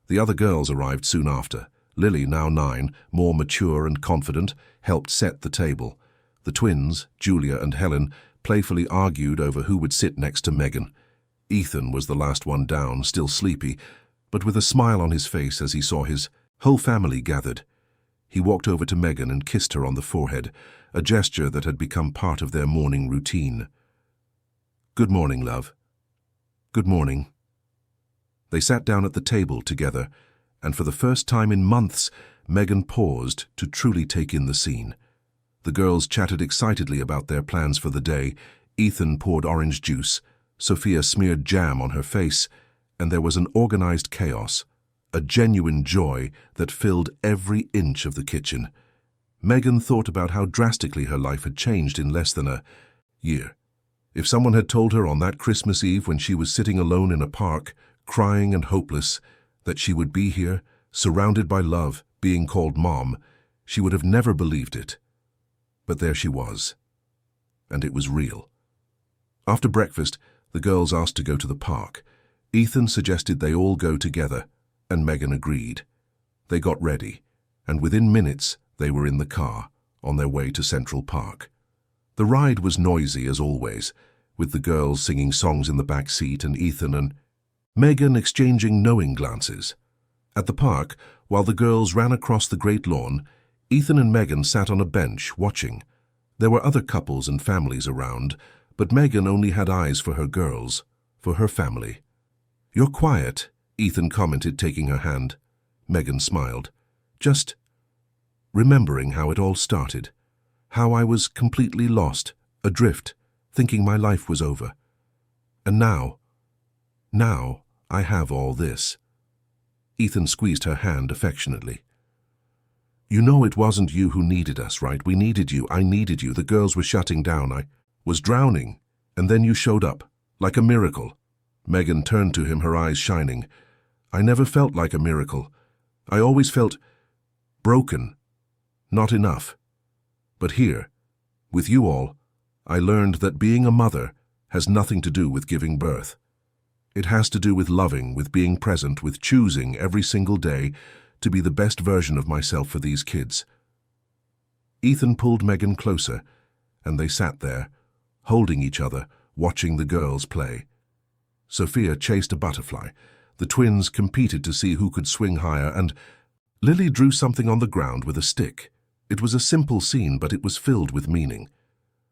The other girls arrived soon after. Lily, now 9, more mature and confident, helped set the table. The twins, Julia and Helen, playfully argued over who would sit next to Megan. Ethan was the last one down, still sleepy, but with a smile on his face as he saw his whole family gathered. He walked over to Megan and kissed her on the forehead, a gesture that had become part of their morning routine. "Good morning, love." "Good morning." They sat down at the table together, and for the first time in months, Megan paused to truly take in the scene. The girls chatted excitedly about their plans for the day. Ethan poured orange juice, Sophia smeared jam on her face, and there was an organized chaos, a genuine joy that filled every inch of the kitchen. Megan thought about how drastically her life had changed in less than a year. If someone had told her on that Christmas Eve when she was sitting alone in a park, crying and hopeless, that she would be here, surrounded by love, being called Mom, she would have never believed it. But there she was. And it was real. After breakfast, the girls asked to go to the park. Ethan suggested they all go together, and Megan agreed. They got ready, and within minutes they were in the car, on their way to Central Park. The ride was noisy as always, with the girls singing songs in the back seat and Ethan and Megan exchanging knowing glances. At the park, while the girls ran across the great lawn, Ethan and Megan sat on a bench watching. There were other couples and families around, but Megan only had eyes for her girls, for her family. "You're quiet," Ethan commented, taking her hand. Megan smiled. "Just remembering how it all started. How I was completely lost, adrift, thinking my life was over. And now I have all this." Ethan squeezed her hand affectionately. "You know it wasn't you who needed us, right? We needed you. I needed you. The girls were shutting down. I was drowning. And then you showed up, like a miracle." Megan turned to him, her eyes shining. "I never felt like a miracle. I always felt broken. Not enough. But here, with you all, I learned that being a mother has nothing to do with giving birth. It has to do with loving, with being present, with choosing every single day to be the best version of myself for these kids." Ethan pulled Megan closer, and they sat there, holding each other, watching the girls play. Sophia chased a butterfly. The twins competed to see who could swing higher, and Lily drew something on the ground with a stick. It was a simple scene, but it was filled with meaning.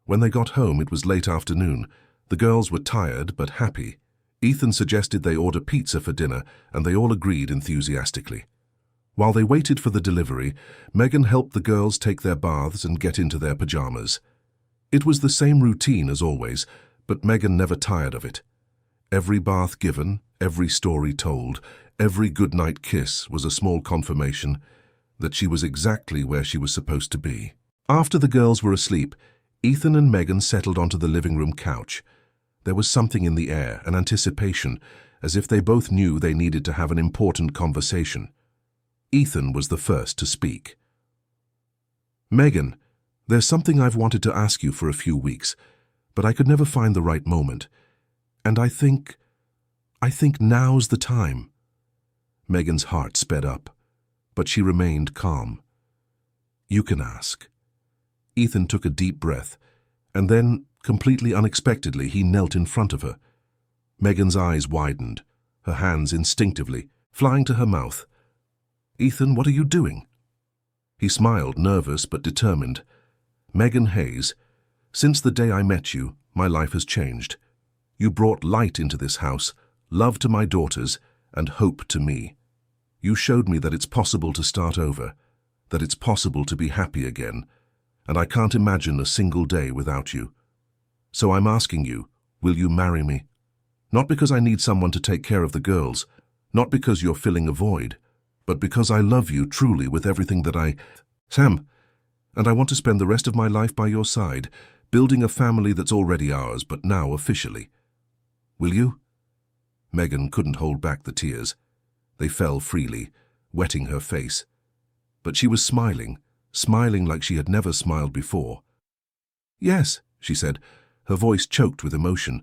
When they got home, it was late afternoon. The girls were tired but happy. Ethan suggested they order pizza for dinner, and they all agreed enthusiastically. While they waited for the delivery, Megan helped the girls take their baths and get into their pajamas. It was the same routine as always, but Megan never tired of it. Every bath given, every story told, every goodnight kiss was a small confirmation that she was exactly where she was supposed to be. After the girls were asleep, Ethan and Megan settled onto the living room couch. There was something in the air, an anticipation, as if they both knew they needed to have an important conversation. Ethan was the first to speak. "Megan, there's something I've wanted to ask you for a few weeks, but I could never find the right moment. And I think now's the time." Megan's heart sped up, but she remained calm. "You can ask." Ethan took a deep breath, and then, completely unexpectedly, he knelt in front of her. Megan's eyes widened, her hands instinctively flying to her mouth. "Ethan, what are you doing?" He smiled, nervous but determined. "Megan Hayes, since the day I met you, my life has changed. You brought light into this house, love to my daughters, and hope to me. You showed me that it's possible to start over, that it's possible to be happy again, and I can't imagine a single day without you. So I'm asking you, will you marry me? Not because I need someone to take care of the girls, not because you're filling a void, but because I love you truly with everything that I am, and I want to spend the rest of my life by your side, building a family that's already ours, but now officially. Will you?" Megan couldn't hold back the tears. They fell freely, wetting her face. But she was smiling like she had never smiled before. "Yes," she said, her voice choked with emotion.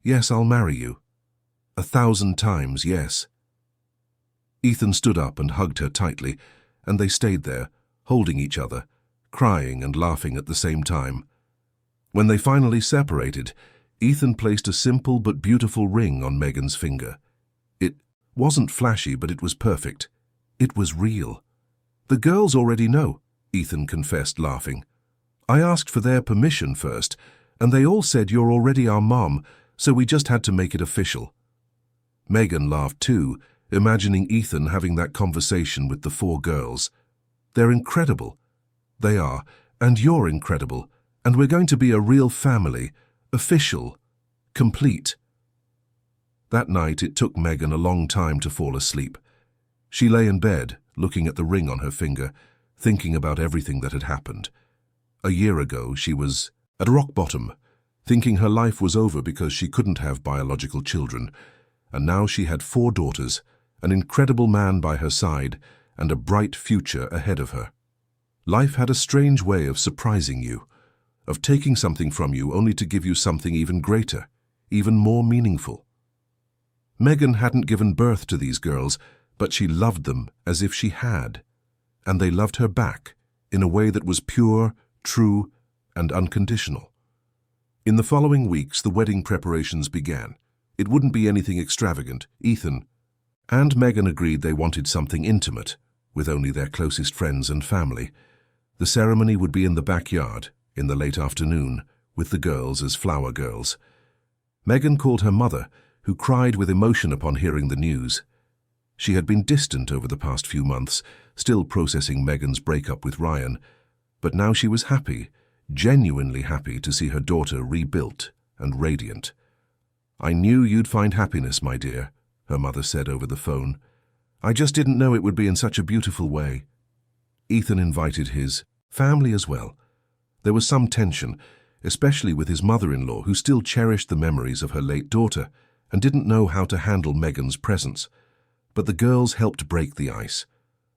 "Yes, I'll marry you. 1,000 times, yes." Ethan stood up and hugged her tightly, and they stayed there, holding each other, crying and laughing at the same time. When they finally separated, Ethan placed a simple but beautiful ring on Megan's finger. It wasn't flashy, but it was perfect. It was real. "The girls already know," Ethan confessed, laughing. "I asked for their permission first, and they all said you're already our mom, so we just had to make it official." Megan laughed too, imagining Ethan having that conversation with the 4 girls. "They're incredible." "They are, and you're incredible, and we're going to be a real family, official, complete." That night it took Megan a long time to fall asleep. She lay in bed, looking at the ring on her finger, thinking about everything that had happened. A year ago she was at rock bottom, thinking her life was over because she couldn't have biological children, and now she had 4 daughters, an incredible man by her side, and a bright future ahead of her. Life had a strange way of surprising you, of taking something from you only to give you something even greater, even more meaningful. Megan hadn't given birth to these girls, but she loved them as if she had, and they loved her back in a way that was pure, true, and unconditional. In the following weeks, the wedding preparations began. It wouldn't be anything extravagant. Ethan and Megan agreed they wanted something intimate, with only their closest friends and family. The ceremony would be in the backyard, in the late afternoon, with the girls as flower girls. Megan called her mother, who cried with emotion upon hearing the news. She had been distant over the past few months, still processing Megan's breakup with Ryan, but now she was happy, genuinely happy to see her daughter rebuilt and radiant. "I knew you'd find happiness, my dear," her mother said over the phone. "I just didn't know it would be in such a beautiful way." Ethan invited his family as well. There was some tension, especially with his mother-in-law, who still cherished the memories of her late daughter and didn't know how to handle Megan's presence. But the girls helped break the ice.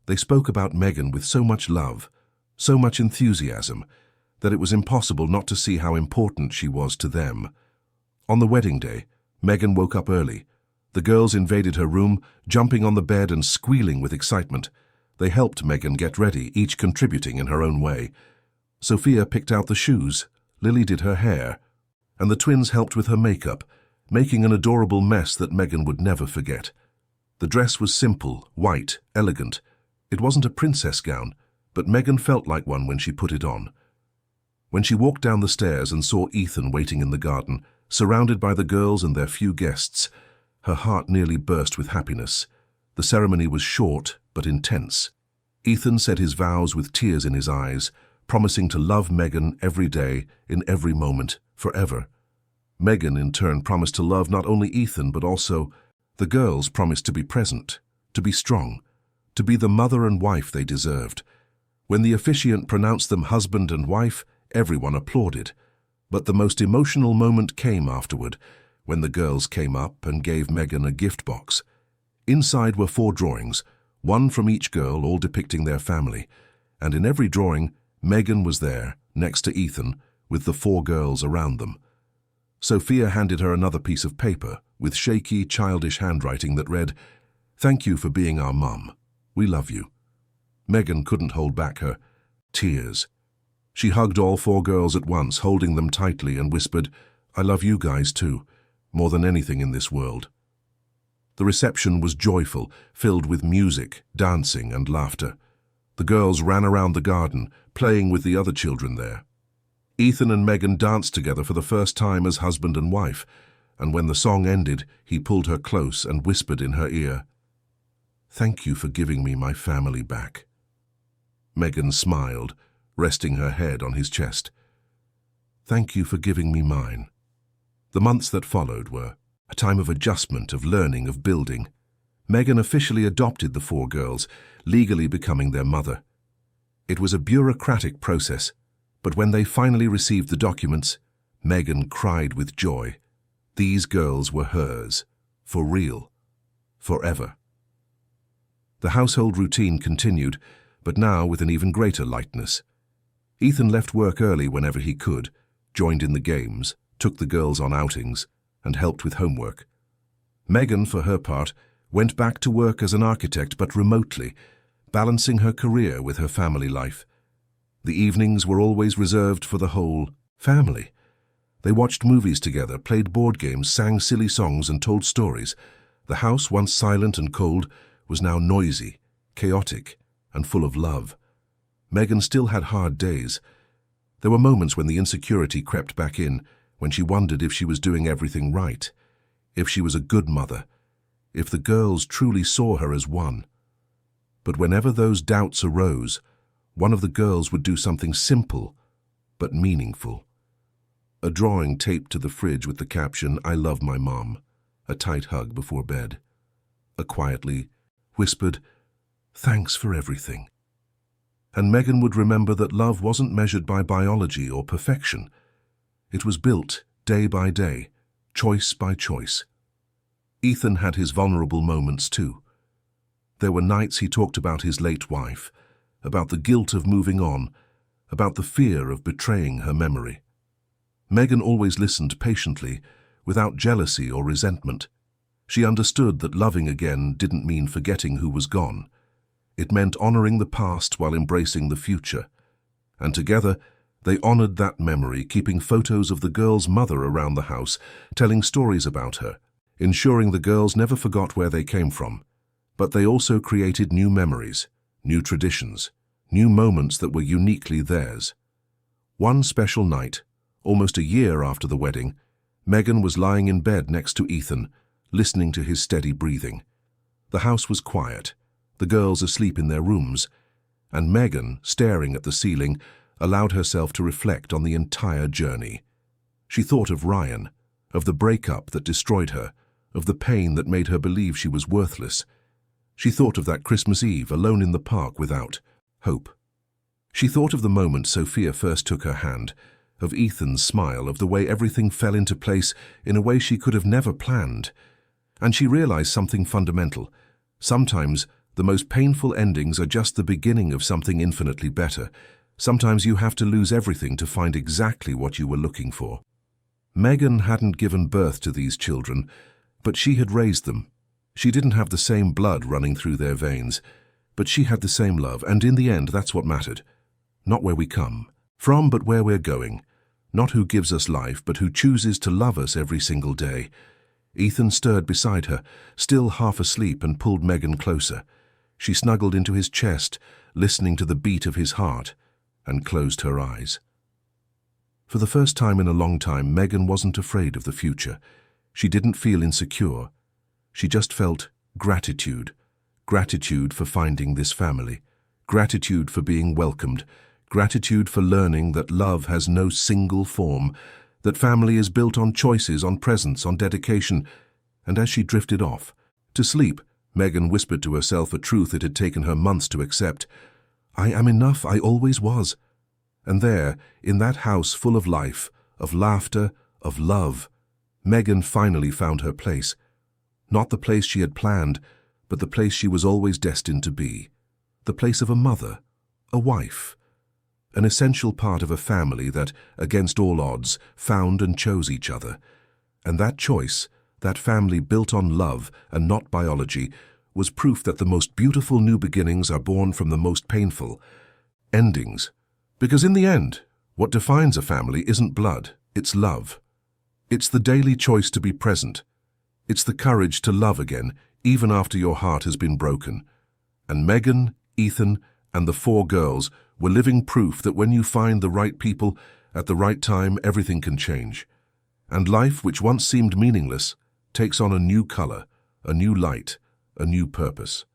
They spoke about Megan with so much love, so much enthusiasm, that it was impossible not to see how important she was to them. On the wedding day, Megan woke up early. The girls invaded her room, jumping on the bed and squealing with excitement. They helped Megan get ready, each contributing in her own way. Sophia picked out the shoes, Lily did her hair, and the twins helped with her makeup, making an adorable mess that Megan would never forget. The dress was simple, white, elegant. It wasn't a princess gown, but Megan felt like one when she put it on. When she walked down the stairs and saw Ethan waiting in the garden, surrounded by the girls and their few guests, her heart nearly burst with happiness. The ceremony was short but intense. Ethan said his vows with tears in his eyes, promising to love Megan every day, in every moment, forever. Megan, in turn, promised to love not only Ethan but also the girls promised to be present, to be strong, to be the mother and wife they deserved. When the officiant pronounced them husband and wife, everyone applauded. But the most emotional moment came afterward, when the girls came up and gave Megan a gift box. Inside were 4 drawings, one from each girl, all depicting their family. And in every drawing, Megan was there, next to Ethan, with the 4 girls around them. Sophia handed her another piece of paper, with shaky, childish handwriting that read, "Thank you for being our mum. We love you." Megan couldn't hold back her tears. She hugged all 4 girls at once, holding them tightly, and whispered, "I love you guys too, more than anything in this world." The reception was joyful, filled with music, dancing, and laughter. The girls ran around the garden, playing with the other children there. Ethan and Megan danced together for the first time as husband and wife, and when the song ended, he pulled her close and whispered in her ear, "Thank you for giving me my family back." Megan smiled, resting her head on his chest. "Thank you for giving me mine." The months that followed were a time of adjustment, of learning, of building. Megan officially adopted the 4 girls, legally becoming their mother. It was a bureaucratic process, but when they finally received the documents, Megan cried with joy. These girls were hers, for real, forever. The household routine continued, but now with an even greater lightness. Ethan left work early whenever he could, joined in the games, took the girls on outings, and helped with homework. Megan, for her part, went back to work as an architect, but remotely, balancing her career with her family life. The evenings were always reserved for the whole family. They watched movies together, played board games, sang silly songs, and told stories. The house, once silent and cold, was now noisy, chaotic, and full of love. Megan still had hard days. There were moments when the insecurity crept back in, when she wondered if she was doing everything right, if she was a good mother, if the girls truly saw her as one. But whenever those doubts arose, one of the girls would do something simple but meaningful. A drawing taped to the fridge with the caption, "I love my mom," a tight hug before bed. A quietly whispered, "Thanks for everything." And Megan would remember that love wasn't measured by biology or perfection. It was built day by day, choice by choice. Ethan had his vulnerable moments too. There were nights he talked about his late wife, about the guilt of moving on, about the fear of betraying her memory. Megan always listened patiently, without jealousy or resentment. She understood that loving again didn't mean forgetting who was gone. It meant honoring the past while embracing the future. And together, they honored that memory, keeping photos of the girl's mother around the house, telling stories about her, ensuring the girls never forgot where they came from. But they also created new memories, new traditions, new moments that were uniquely theirs. One special night, almost a year after the wedding, Megan was lying in bed next to Ethan, listening to his steady breathing. The house was quiet, the girls asleep in their rooms, and Megan, staring at the ceiling, allowed herself to reflect on the entire journey. She thought of Ryan, of the breakup that destroyed her, of the pain that made her believe she was worthless. She thought of that Christmas Eve alone in the park without hope. She thought of the moment Sophia first took her hand, of Ethan's smile, of the way everything fell into place in a way she could have never planned. And she realized something fundamental. Sometimes the most painful endings are just the beginning of something infinitely better. Sometimes you have to lose everything to find exactly what you were looking for. Megan hadn't given birth to these children, but she had raised them. She didn't have the same blood running through their veins, but she had the same love, and in the end that's what mattered. Not where we come from, but where we're going. Not who gives us life, but who chooses to love us every single day. Ethan stirred beside her, still half asleep, and pulled Megan closer. She snuggled into his chest, listening to the beat of his heart, and closed her eyes. For the first time in a long time, Megan wasn't afraid of the future. She didn't feel insecure. She just felt gratitude. Gratitude for finding this family. Gratitude for being welcomed. Gratitude for learning that love has no single form, that family is built on choices, on presence, on dedication. And as she drifted off, to sleep, Megan whispered to herself a truth it had taken her months to accept. I am enough, I always was. And there, in that house full of life, of laughter, of love, Megan finally found her place. Not the place she had planned, but the place she was always destined to be. The place of a mother, a wife, an essential part of a family that, against all odds, found and chose each other. And that choice, that family built on love and not biology, was proof that the most beautiful new beginnings are born from the most painful endings. Because in the end, what defines a family isn't blood, it's love. It's the daily choice to be present. It's the courage to love again, even after your heart has been broken. And Megan, Ethan, and the 4 girls were living proof that when you find the right people at the right time, everything can change. And life, which once seemed meaningless, takes on a new color, a new light, a new purpose.